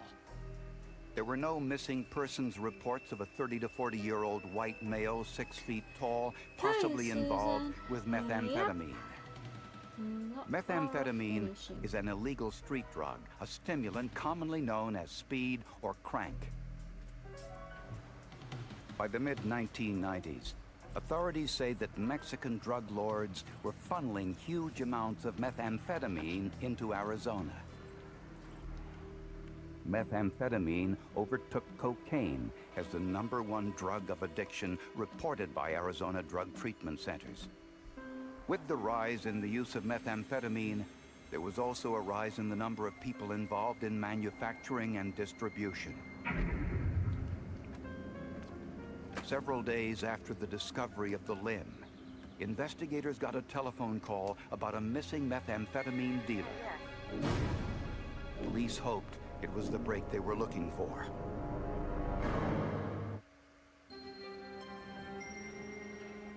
There were no missing persons reports of a 30 to 40-year-old white male 6 feet tall, possibly involved with methamphetamine. Methamphetamine is an illegal street drug, a stimulant commonly known as speed or crank. By the mid-1990s, authorities say that Mexican drug lords were funneling huge amounts of methamphetamine into Arizona. Methamphetamine overtook cocaine as the #1 drug of addiction reported by Arizona drug treatment centers. With the rise in the use of methamphetamine, there was also a rise in the number of people involved in manufacturing and distribution. Several days after the discovery of the limb, investigators got a telephone call about a missing methamphetamine dealer. Police hoped it was the break they were looking for.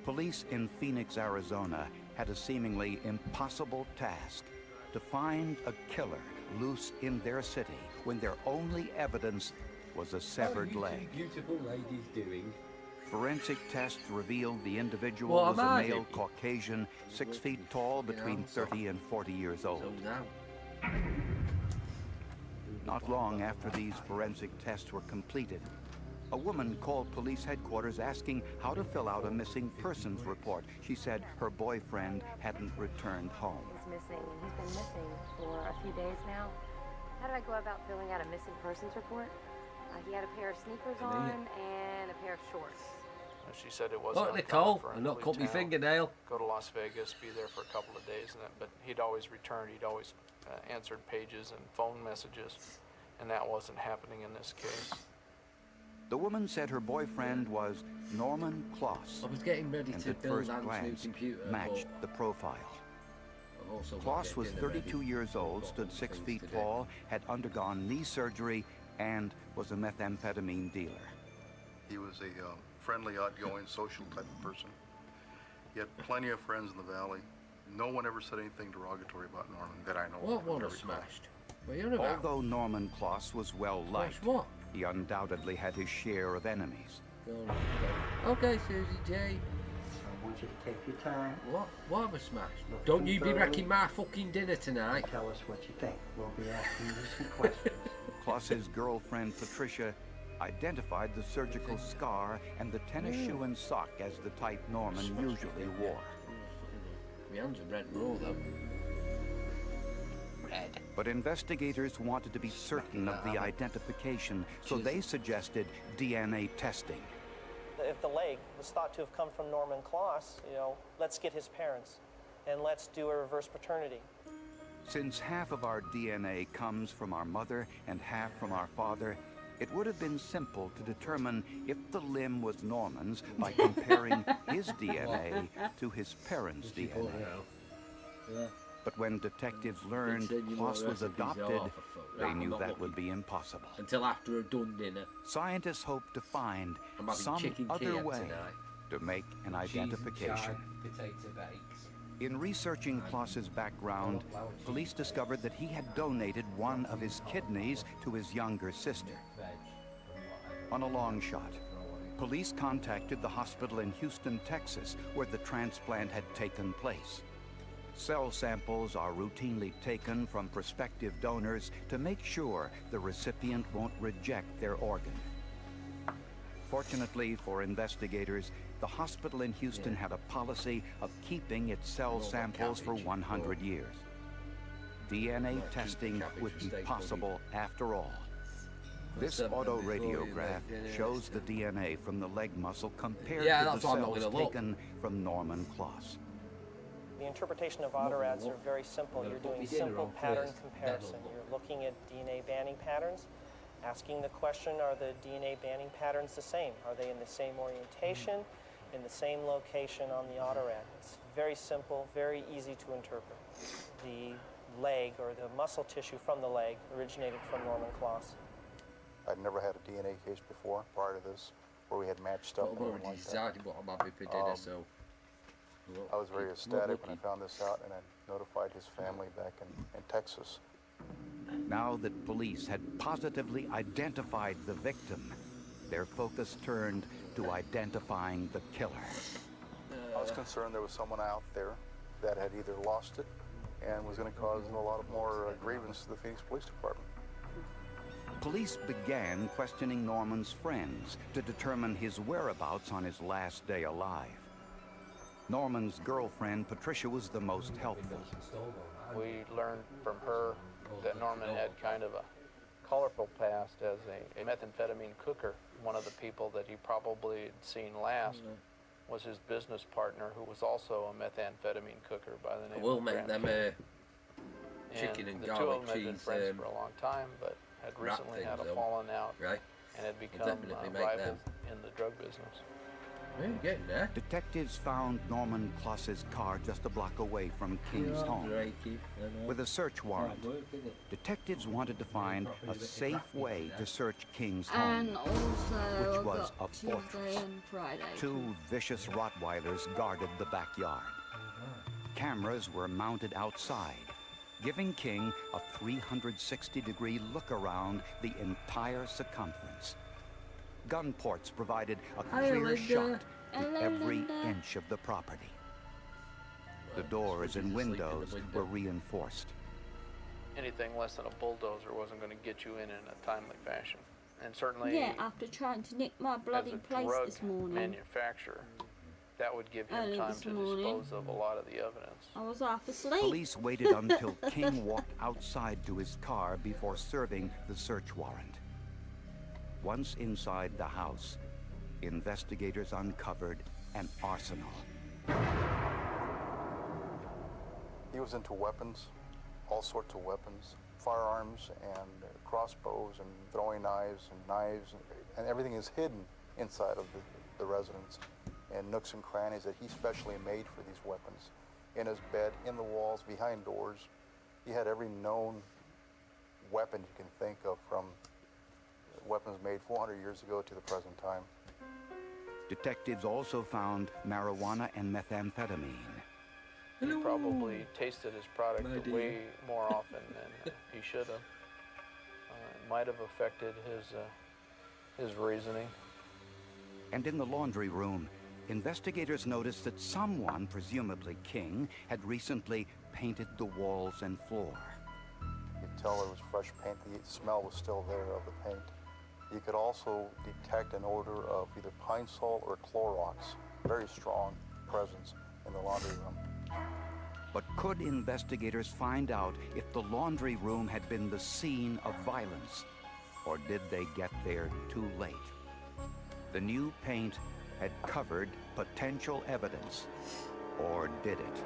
Police in Phoenix, Arizona had a seemingly impossible task: to find a killer loose in their city when their only evidence was a severed leg. Beautiful ladies doing. Forensic tests revealed the individual was a male Caucasian, 6 feet tall, between 30 and 40 years old. Not long after these forensic tests were completed, a woman called police headquarters asking how to fill out a missing persons report. She said her boyfriend hadn't returned home. He's missing. He's been missing for a few days now. How do I go about filling out a missing persons report? He had a pair of sneakers on and a pair of shorts. She said it wasn't. Look, Nicole, I'm not cut my fingernail. Go to Las Vegas, be there for a couple of days, but he'd always returned. He'd always answered pages and phone messages, and that wasn't happening in this case. The woman said her boyfriend was Norman Kloss. I was getting ready to build Anne's new computer, matched the profile. Kloss was 32 years old, stood 6 feet tall, had undergone knee surgery, and was a methamphetamine dealer. He was a friendly, outgoing, social type of person. He had plenty of friends in the valley. No one ever said anything derogatory about Norman that I know of. What one was smashed? What are you on about? Although Norman Kloss was well liked, he undoubtedly had his share of enemies. Okay, Susie J. I want you to take your time. What was smashed? Don't you be wrecking my fucking dinner tonight. Tell us what you think. We'll be asking you some questions. Kloss's girlfriend, Patricia, identified the surgical scar and the tennis shoe and sock as the type Norman usually wore. My hands are red raw, though. red. But investigators wanted to be certain of the identification, so they suggested DNA testing. If the leg was thought to have come from Norman Kloss, let's get his parents and let's do a reverse paternity. Since half of our DNA comes from our mother and half from our father, it would have been simple to determine if the limb was Norman's by comparing his DNA to his parents' DNA. But when detectives learned Kloss was adopted, they knew that would be impossible. Until after a done dinner. Scientists hoped to find some other way to make an identification. In researching Kloss's background, police discovered that he had donated one of his kidneys to his younger sister. On a long shot, police contacted the hospital in Houston, Texas, where the transplant had taken place. Cell samples are routinely taken from prospective donors to make sure the recipient won't reject their organ. Fortunately for investigators, the hospital in Houston had a policy of keeping its cell samples for 100 years. DNA testing would be possible after all. This autoradiograph shows the DNA from the leg muscle compared to the cells taken from Norman Kloss. The interpretation of autorads are very simple. You're doing simple pattern comparison. You're looking at DNA banding patterns, asking the question, are the DNA banding patterns the same? Are they in the same orientation, in the same location on the autorad? It's very simple, very easy to interpret. The leg, or the muscle tissue from the leg, originated from Norman Kloss. I'd never had a DNA case before, prior to this, where we had matched up. I was very ecstatic when I found this out, and I notified his family back in Texas. Now that police had positively identified the victim, their focus turned to identifying the killer. I was concerned there was someone out there that had either lost it and was going to cause a lot of more grievance to the Phoenix Police Department. Police began questioning Norman's friends to determine his whereabouts on his last day alive. Norman's girlfriend, Patricia, was the most helpful. We learned from her that Norman had kind of a colorful past as a methamphetamine cooker. One of the people that he probably had seen last was his business partner, who was also a methamphetamine cooker by the name of make them chicken and garlic cheese. The two of them had been cheese, friends for a long time, but had recently had a falling out and had become rivals in the drug business. Where are you getting there? Detectives found Norman Kloss's car just a block away from King's home. With a search warrant, detectives wanted to find a safe way to search King's home, And also, which was a Tuesday fortress. and Friday. Two vicious Rottweilers guarded the backyard. Cameras were mounted outside, giving King a 360-degree look around the entire circumference. Gun ports provided a clear shot to every inch of the property. The doors and windows were reinforced. Anything less than a bulldozer wasn't going to get you in a timely fashion. And certainly, Yeah, after trying to nick my bloody place this morning. Manufacturer, that would give him Early time this to morning. dispose of a lot of the evidence. I was half asleep. Police waited until King walked outside to his car before serving the search warrant. Once inside the house, investigators uncovered an arsenal. He was into weapons, all sorts of weapons, firearms and crossbows and throwing knives, and everything is hidden inside of the residence, and nooks and crannies that he specially made for these weapons. In his bed, in the walls, behind doors. He had every known weapon you can think of, from weapons made 400 years ago to the present time. Detectives also found marijuana and methamphetamine. He probably tasted his product way more often than he should have. It might have affected his reasoning. And in the laundry room, investigators noticed that someone, presumably King, had recently painted the walls and floor. You could tell there was fresh paint. The smell was still there of the paint. You could also detect an odor of either pine salt or Clorox, very strong presence in the laundry room. But could investigators find out if the laundry room had been the scene of violence? Or did they get there too late? The new paint had covered potential evidence. Or did it?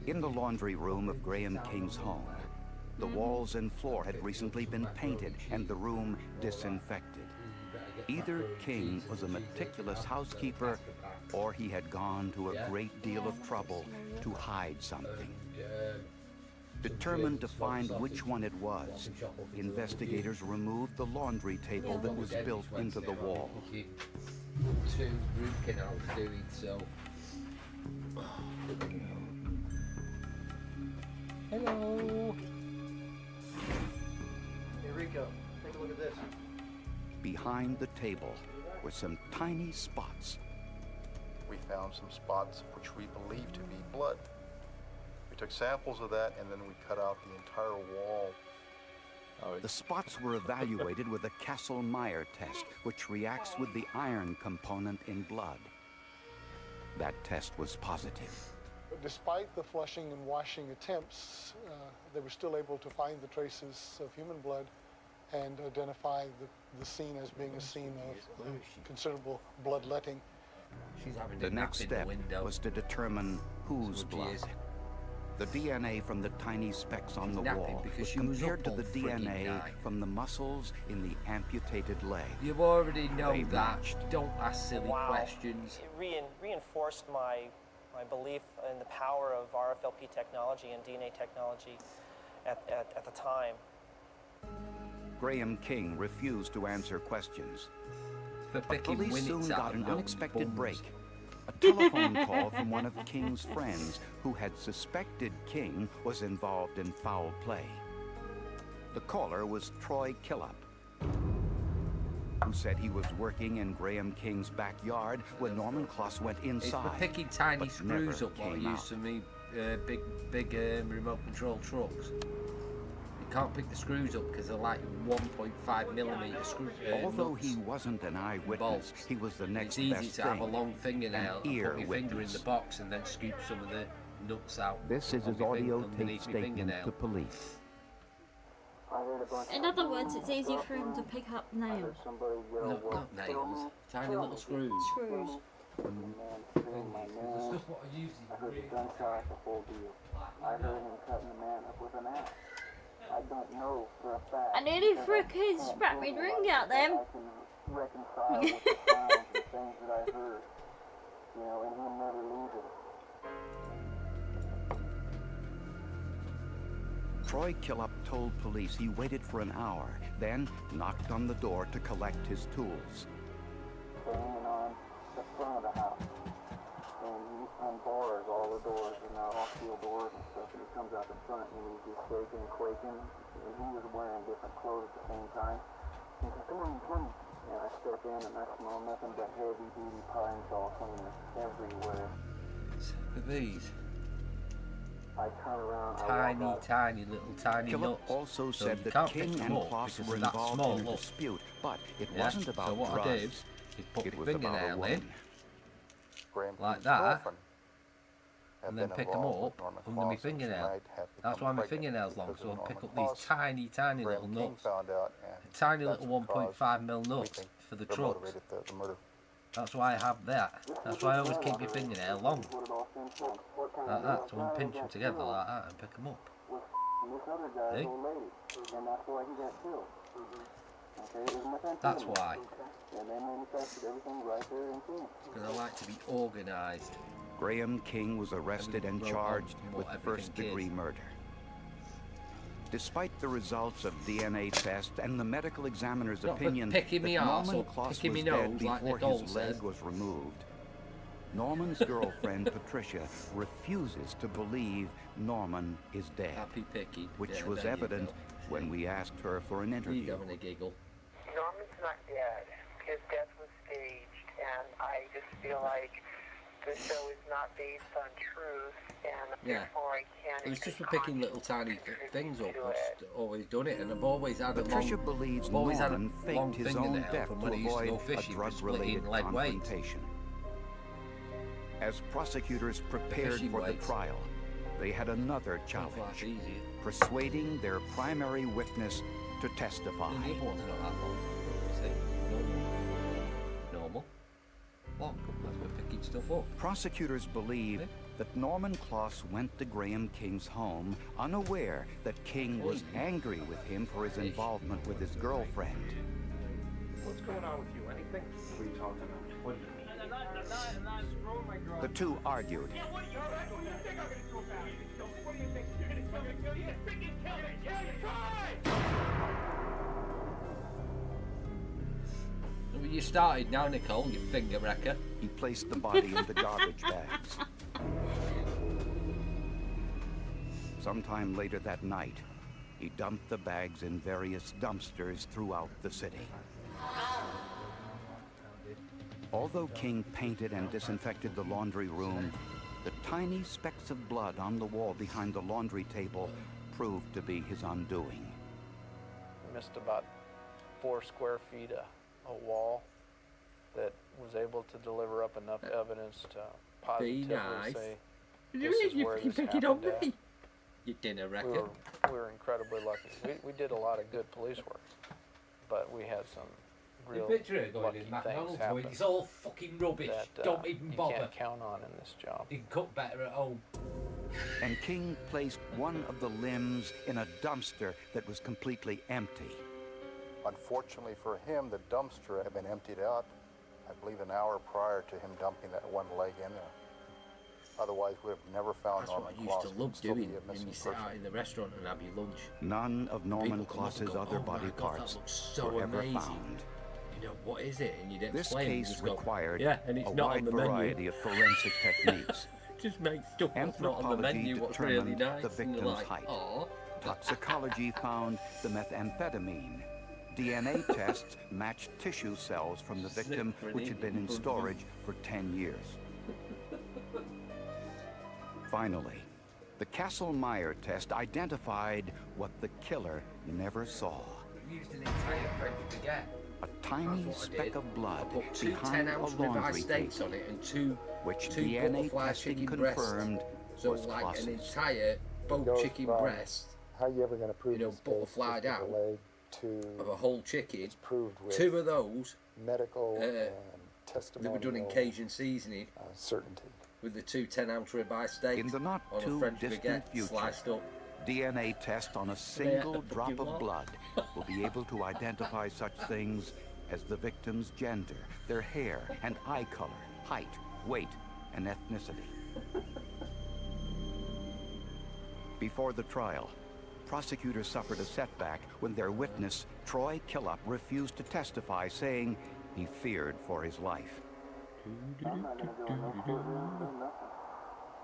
In the laundry room of Graham King's home, the walls and floor had recently been painted and the room disinfected. Either King was a meticulous housekeeper or he had gone to a great deal of trouble to hide something. Determined to find which one it was, investigators removed the laundry table that was built into the wall. 2 root canals doing so. Hello. Hey Rico, take a look at this. Behind the table were some tiny spots. We found some spots which we believed to be blood. We took samples of that and then we cut out the entire wall. The spots were evaluated with a Kastle-Meyer test, which reacts with the iron component in blood. That test was positive. But despite the flushing and washing attempts, they were still able to find the traces of human blood and identify the scene as being a scene of considerable bloodletting. The next step was to determine whose blood. The DNA from the tiny specks on the wall was compared to the DNA from the muscles in the amputated leg. You already know that. Don't ask silly questions. It reinforced my belief in the power of RFLP technology and DNA technology at the time. Graham King refused to answer questions. But police soon got an unexpected break. A telephone call from one of King's friends who had suspected King was involved in foul play. The caller was Troy Killop, who said he was working in Graham King's backyard when Norman Kloss went inside. It's for picking tiny screws up what I used to me big remote control trucks. You can't pick the screws up because they're like 1.5mm screws. Although he wasn't an eyewitness, he was the next it's best easy to thing. have a long fingernail and put your finger in witness. the box and then scoop some of the nuts out. This is his audio tape statement to police. In other words, it's easier for him to pick up nails. No, not nails. Tiny little screws. Screws. I heard the gunshot, the whole deal. I heard him cutting the man up with an axe. I don't know for a fact. I nearly freaking spat my drink out then. I can reconcile with the sounds and things that I heard. You know, and him never leaving. Troy Killop told police he waited for an hour, then knocked on the door to collect his tools. Banging on the front of the house. And he unbars all the doors and now all steel doors and stuff, and he comes out the front and he's just shaking and quaking, and he was wearing different clothes at the same time. He said, come on. And I step in and I smell nothing but heavy duty pine saw cleaner everywhere. Look at these. I turn around, Tiny Killop nuts. also So said you that can't King pick them and up Kloss because were they're that involved small, in a look. dispute, but it Yeah, wasn't about so what drugs. I did is put It my was about a fingernail woman. in, Graham like King's that, girlfriend had and then been pick them involved up with Norman under my Kloss, and she fingernail. might have That's become why my pregnant fingernail's long, because so of I'll pick Norman up these Kloss. tiny Graham little King nuts. found out, and Tiny that's little because 1.5mm we nuts think for the they're trucks. motivated the murder. That's why I have that. That's why I always keep my fingernail long. Like that, so I can pinch them together like that and pick them up. This other guy's See? old lady, and that's why he got killed. Okay, it was methamphetamine. That's why. And they manufactured everything right there in Phoenix. Because I like to be organised. Graham King was arrested and charged with first-degree murder. Despite the results of DNA tests and the medical examiner's Not for opinion picking me that arse Norman or Kloss picking was me dead nose like before Nicole his leg says. was removed, Norman's girlfriend Patricia refuses to believe Norman is dead, Happy picking. which Yeah, was there you evident go. when we asked her for an You interview. having a giggle. Norman's not dead. His death was staged, and I just feel like the show is not based on truth, and therefore I can't. It's just for picking little tiny things up. I've just always done it, and I've always had a Patricia believes Norman faked his own death to avoid a drug-related confrontation. As prosecutors prepared for the trial, they had another challenge: persuading their primary witness to testify. Prosecutors believe that Norman Kloss went to Graham King's home unaware that King was angry with him for his involvement with his girlfriend. What's going on with you? Anything? What are you talking about? What do you mean? I'm not screwing my girl. The two argued. Yeah, what do you think I'm gonna do about it? What do you think? You're gonna kill me? You're gonna freaking kill me? Yeah, you tried! You started now, Nicole, you finger wrecker. He placed the body into garbage bags. Sometime later that night, he dumped the bags in various dumpsters throughout the city. Although King painted and disinfected the laundry room, the tiny specks of blood on the wall behind the laundry table proved to be his undoing. Missed about 4 square feet of wall that was able to deliver up enough evidence to positively say this is where this happened at. You dinner wrecker. We were incredibly lucky. We did a lot of good police work, but we had some real lucky things happen. It's all fucking rubbish. Don't even bother. You can't count on in this job. You can cook better at home. And King placed one of the limbs in a dumpster that was completely empty. Unfortunately for him, the dumpster had been emptied out, I believe, an hour prior to him dumping that one leg in there. Otherwise, we would have never found Norman Kloss. That's what I used to love doing when you sit out in the restaurant and have your lunch. None of Norman Kloss's other body parts were ever found. You know, what is it? And you'd This explain. case required and it's a not wide on the variety menu. of forensic techniques. Just make stuff that's not on the menu what's really determined nice. the victim's like, height. Aw. Toxicology found the methamphetamine. DNA tests matched tissue cells from the victim, which had been in storage for 10 years. Finally, the Castle-Meyer test identified what the killer never saw. Used an entire French baguette. A tiny speck of blood Two behind 10-ounce a ribeye laundry steaks table, on it and two DNA butterfly testing chicken confirmed breasts. So was like Kloss's. an entire both chicken breast, how you ever going to prove you know, butterflied out of a whole chicken. Proved with 2 of those medical and they were done in Cajun seasoning. Certainty. With the 2 10-ounce ribeye steaks In the not on a too French distant baguette future, sliced up. DNA test on a single drop of blood will be able to identify such things as the victim's gender, their hair and eye color, height, weight, and ethnicity. Before the trial, prosecutors suffered a setback when their witness, Troy Killop, refused to testify, saying he feared for his life. I'm not going to go in no courtroom, no nothing.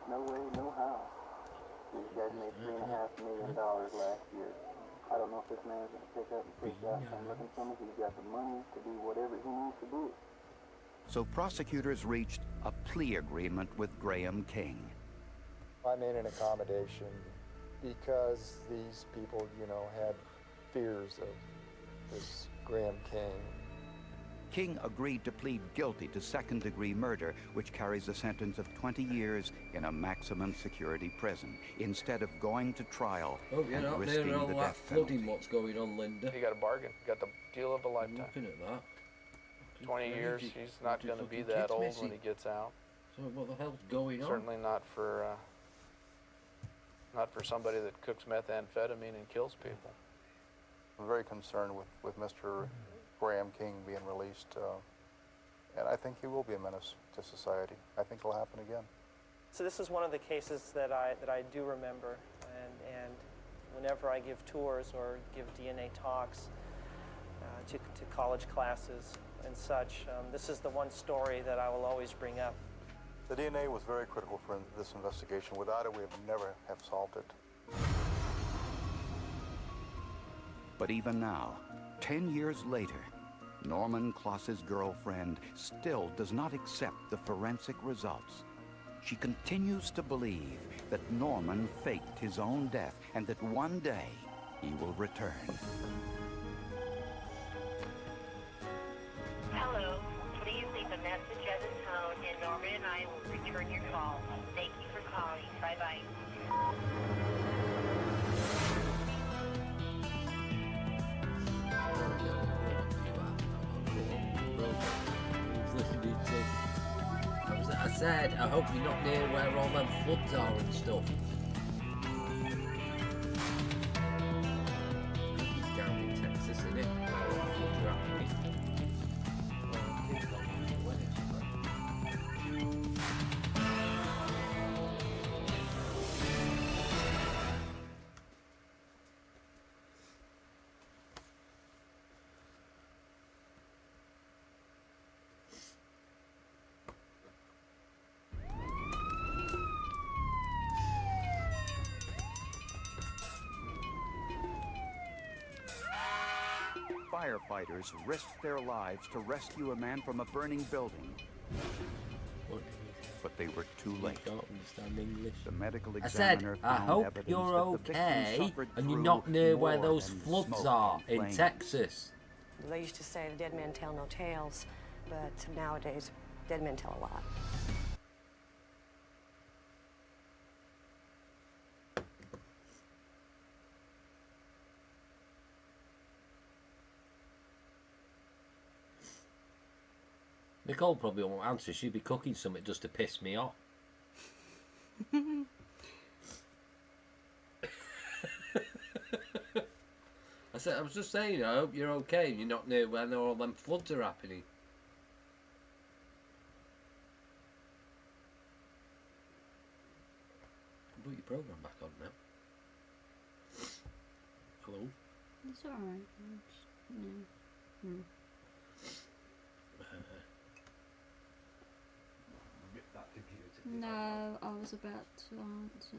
No way, no how. These guys made $3.5 million last year. I don't know if this man's going to pick up and push out. I'm looking for him. He's got the money to do whatever he needs to do. So prosecutors reached a plea agreement with Graham King. I made an accommodation because these people, you know, had fears of this Graham King. King agreed to plead guilty to second-degree murder, which carries a sentence of 20 years in a maximum security prison, instead of going to trial and risking the death penalty. What's going on, Linda? You got a bargain. You got the deal of a lifetime. Looking at that. 20 years, he's not going to be that old when he gets out. So what the hell's going on? Certainly not for somebody that cooks methamphetamine and kills people. I'm very concerned with Mr. Graham King being released, and I think he will be a menace to society. I think it'll happen again. So this is one of the cases that I do remember, and whenever I give tours or give DNA talks to college classes and such, this is the one story that I will always bring up. The DNA was very critical for this investigation. Without it, we would never have solved it. But even now, 10 years later, Norman Kloss's girlfriend still does not accept the forensic results She continues to believe that Norman faked his own death and that one day he will return. Hello. Please leave a message at the tone, and Norman and I will return your call. Thank you for calling. Bye-bye. I said, I hope you're not near where all them floods are and stuff. It's down in Texas, isn't it? Where all the floods are happening. Firefighters risked their lives to rescue a man from a burning building. But they were too late. I don't understand English. The medical I said, examiner I found hope evidence you're that the victim okay suffered and you're through not near where more those than floods smoke are and in flames. Texas. They used to say dead men tell no tales, but nowadays dead men tell a lot. Nicole probably won't answer. She'd be cooking something just to piss me off. I was just saying, I hope you're okay and you're not near where all them floods are happening. Put your program back on now. Hello? It's alright. Rip that computer. No, I was about to answer.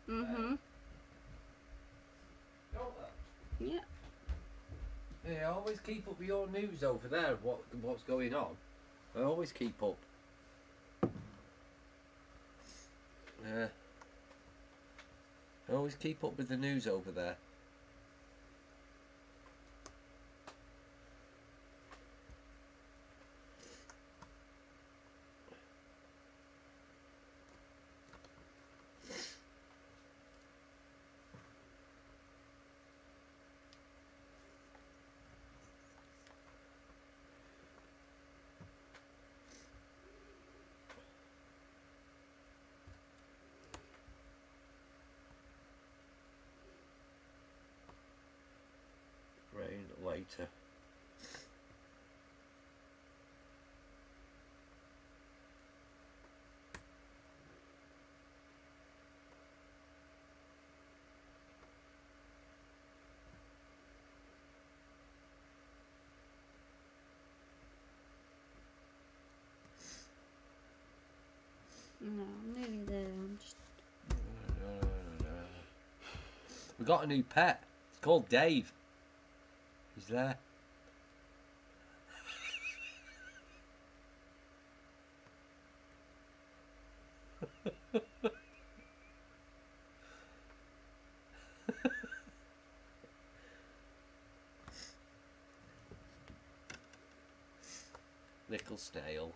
Mm-hmm. Don't they? Yeah. Yeah, always keep up with your news over there of what's going on. I always keep up. Yeah. I always keep up with the news over there. Rain later. No, I'm nearly there. I'm just... We got a new pet. It's called Dave. He's there. Little stale.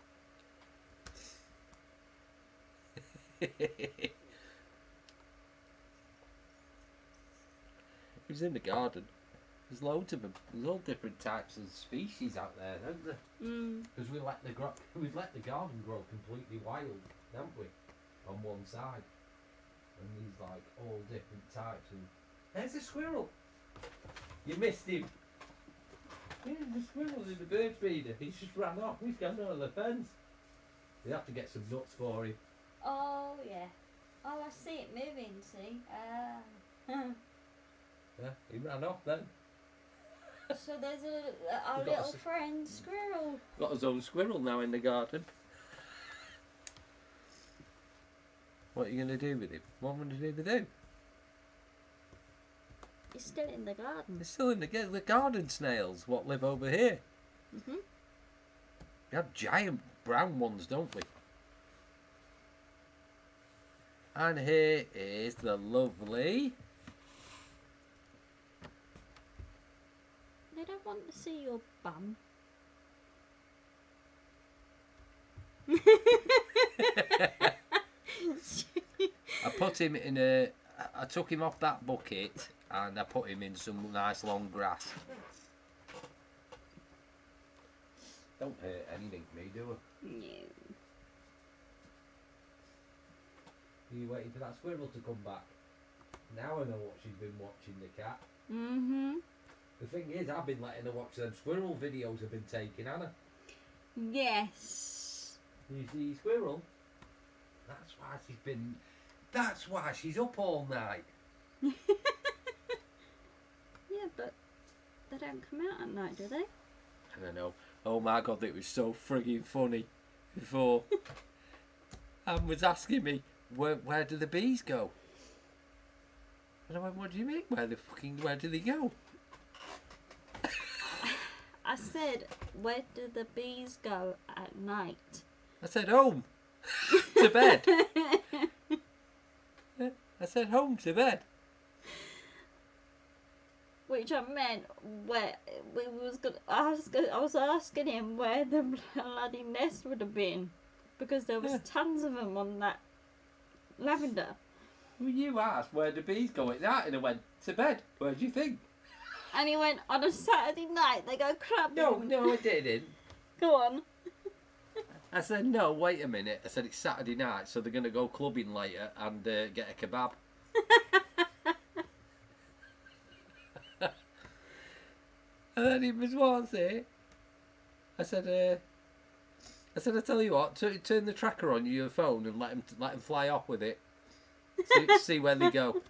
He's in the garden. There's loads of them. There's all different types of species out there, aren't there? Because we've let the garden grow completely wild, haven't we? On one side, and these like all different types. And there's a squirrel. You missed him. Yeah, the squirrel's in the bird feeder. He's just ran off. He's gone over the fence. You have to get some nuts for him. Oh, yeah. Oh, I see it moving, see? Yeah, he ran off then. So there's our little friend, squirrel. Got his own squirrel now in the garden. What are you going to do with him? What am I going to do with him? He's still in the garden. He's still in the garden snails, what live over here. Mm-hmm. We have giant brown ones, don't we? And here is the lovely... They don't want to see your bum. I put him in a... I took him off that bucket and I put him in some nice long grass. Don't hurt anything, me, do I? No. Are you waiting for that squirrel to come back? Now I know what she's been watching, the cat. Mm-hmm. The thing is, I've been letting her watch them squirrel videos I've been taking, Anna. Yes. You see squirrel? That's why she's up all night. Yeah, but they don't come out at night, do they? I don't know. Oh my god, it was so frigging funny before. Anne was asking me, where do the bees go? And I went, what do you mean? Where do they go? I said, where do the bees go at night? I said, home. To bed. I said, home to bed. Which I meant where I was asking him where the bloody nest would have been, because there was tons of them on that lavender. Well, you asked where the bees go at night, and I went, to bed. Where do you think? And he went, on a Saturday night they go clubbing. No, I didn't. Go on. I said, no, wait a minute. I said, it's Saturday night, so they're going to go clubbing later and get a kebab. And then he was, what was it? I said, I tell you what, turn the tracker on your phone and let him fly off with it. See where they go.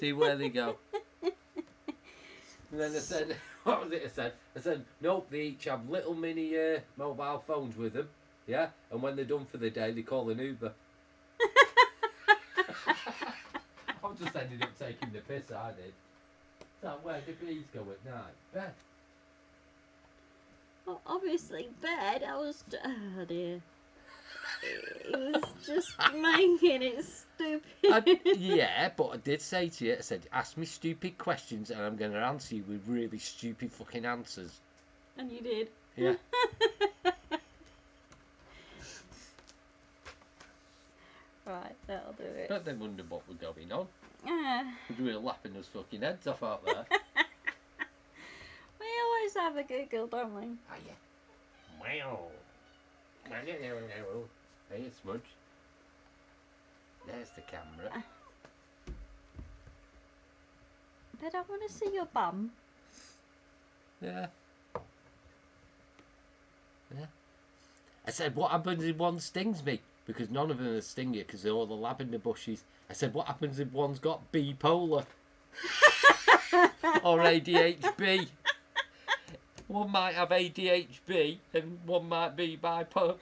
See where they go. And then I said, what was it I said, nope, they each have little mini mobile phones with them, yeah? And when they're done for the day, they call an Uber. just ended up taking the piss, I did. So where do bees go at night? Bed. Well, obviously bed. I was... Oh dear. It was just making it stupid. Yeah, but I did say to you, I said, ask me stupid questions and I'm going to answer you with really stupid fucking answers. And you did. Yeah. Right, that'll do it. But they wondered what was going on. Yeah. Because we were laughing us fucking heads off out there. We always have a giggle, don't we? Oh, yeah. Wow. Hey, Smudge. There's the camera. They don't want to see your bum. Yeah. Yeah. I said, what happens if one stings me? Because none of them are sting you because they're all the lavender bushes. I said, what happens if one's got bipolar? Or ADHD? One might have ADHD and one might be bipolar.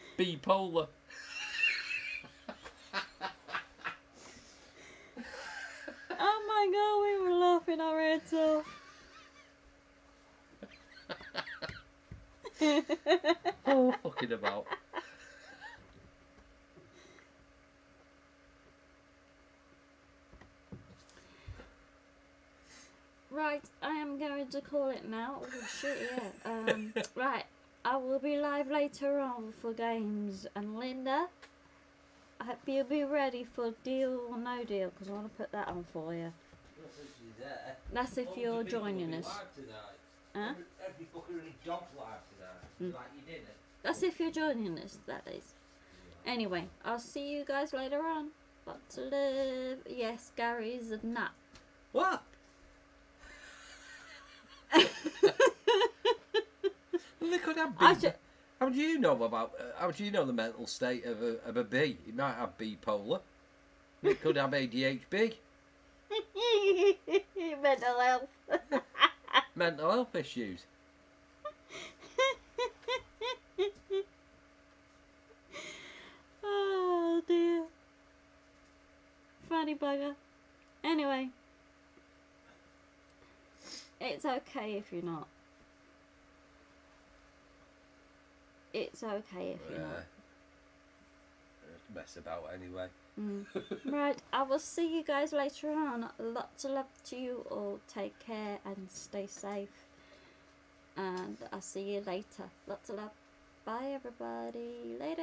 Oh my god, we were laughing our heads off. Oh, fucking about. Right, I am going to call it now. Oh shit, yeah. Right, I will be live later on for games. And Linda, I hope you'll be ready for Deal or No Deal, because I want to put that on for you. That's if you're joining us. Huh? Every fucking dog's live tonight. Like you didn't. That's if you're joining us, that is. Anyway, I'll see you guys later on. Lots of love. Yes, Gary's a nut. What? They could have bee. How do you know about? How do you know the mental state of a bee? It might have bipolar. It could have ADHD. Mental health. Mental health issues. Oh dear. Funny bugger. Anyway. It's okay if you're not. It's okay if you're not. Mess about anyway. Right, I will see you guys later on. Lots of love to you all. Take care and stay safe. And I'll see you later. Lots of love. Bye everybody. Later.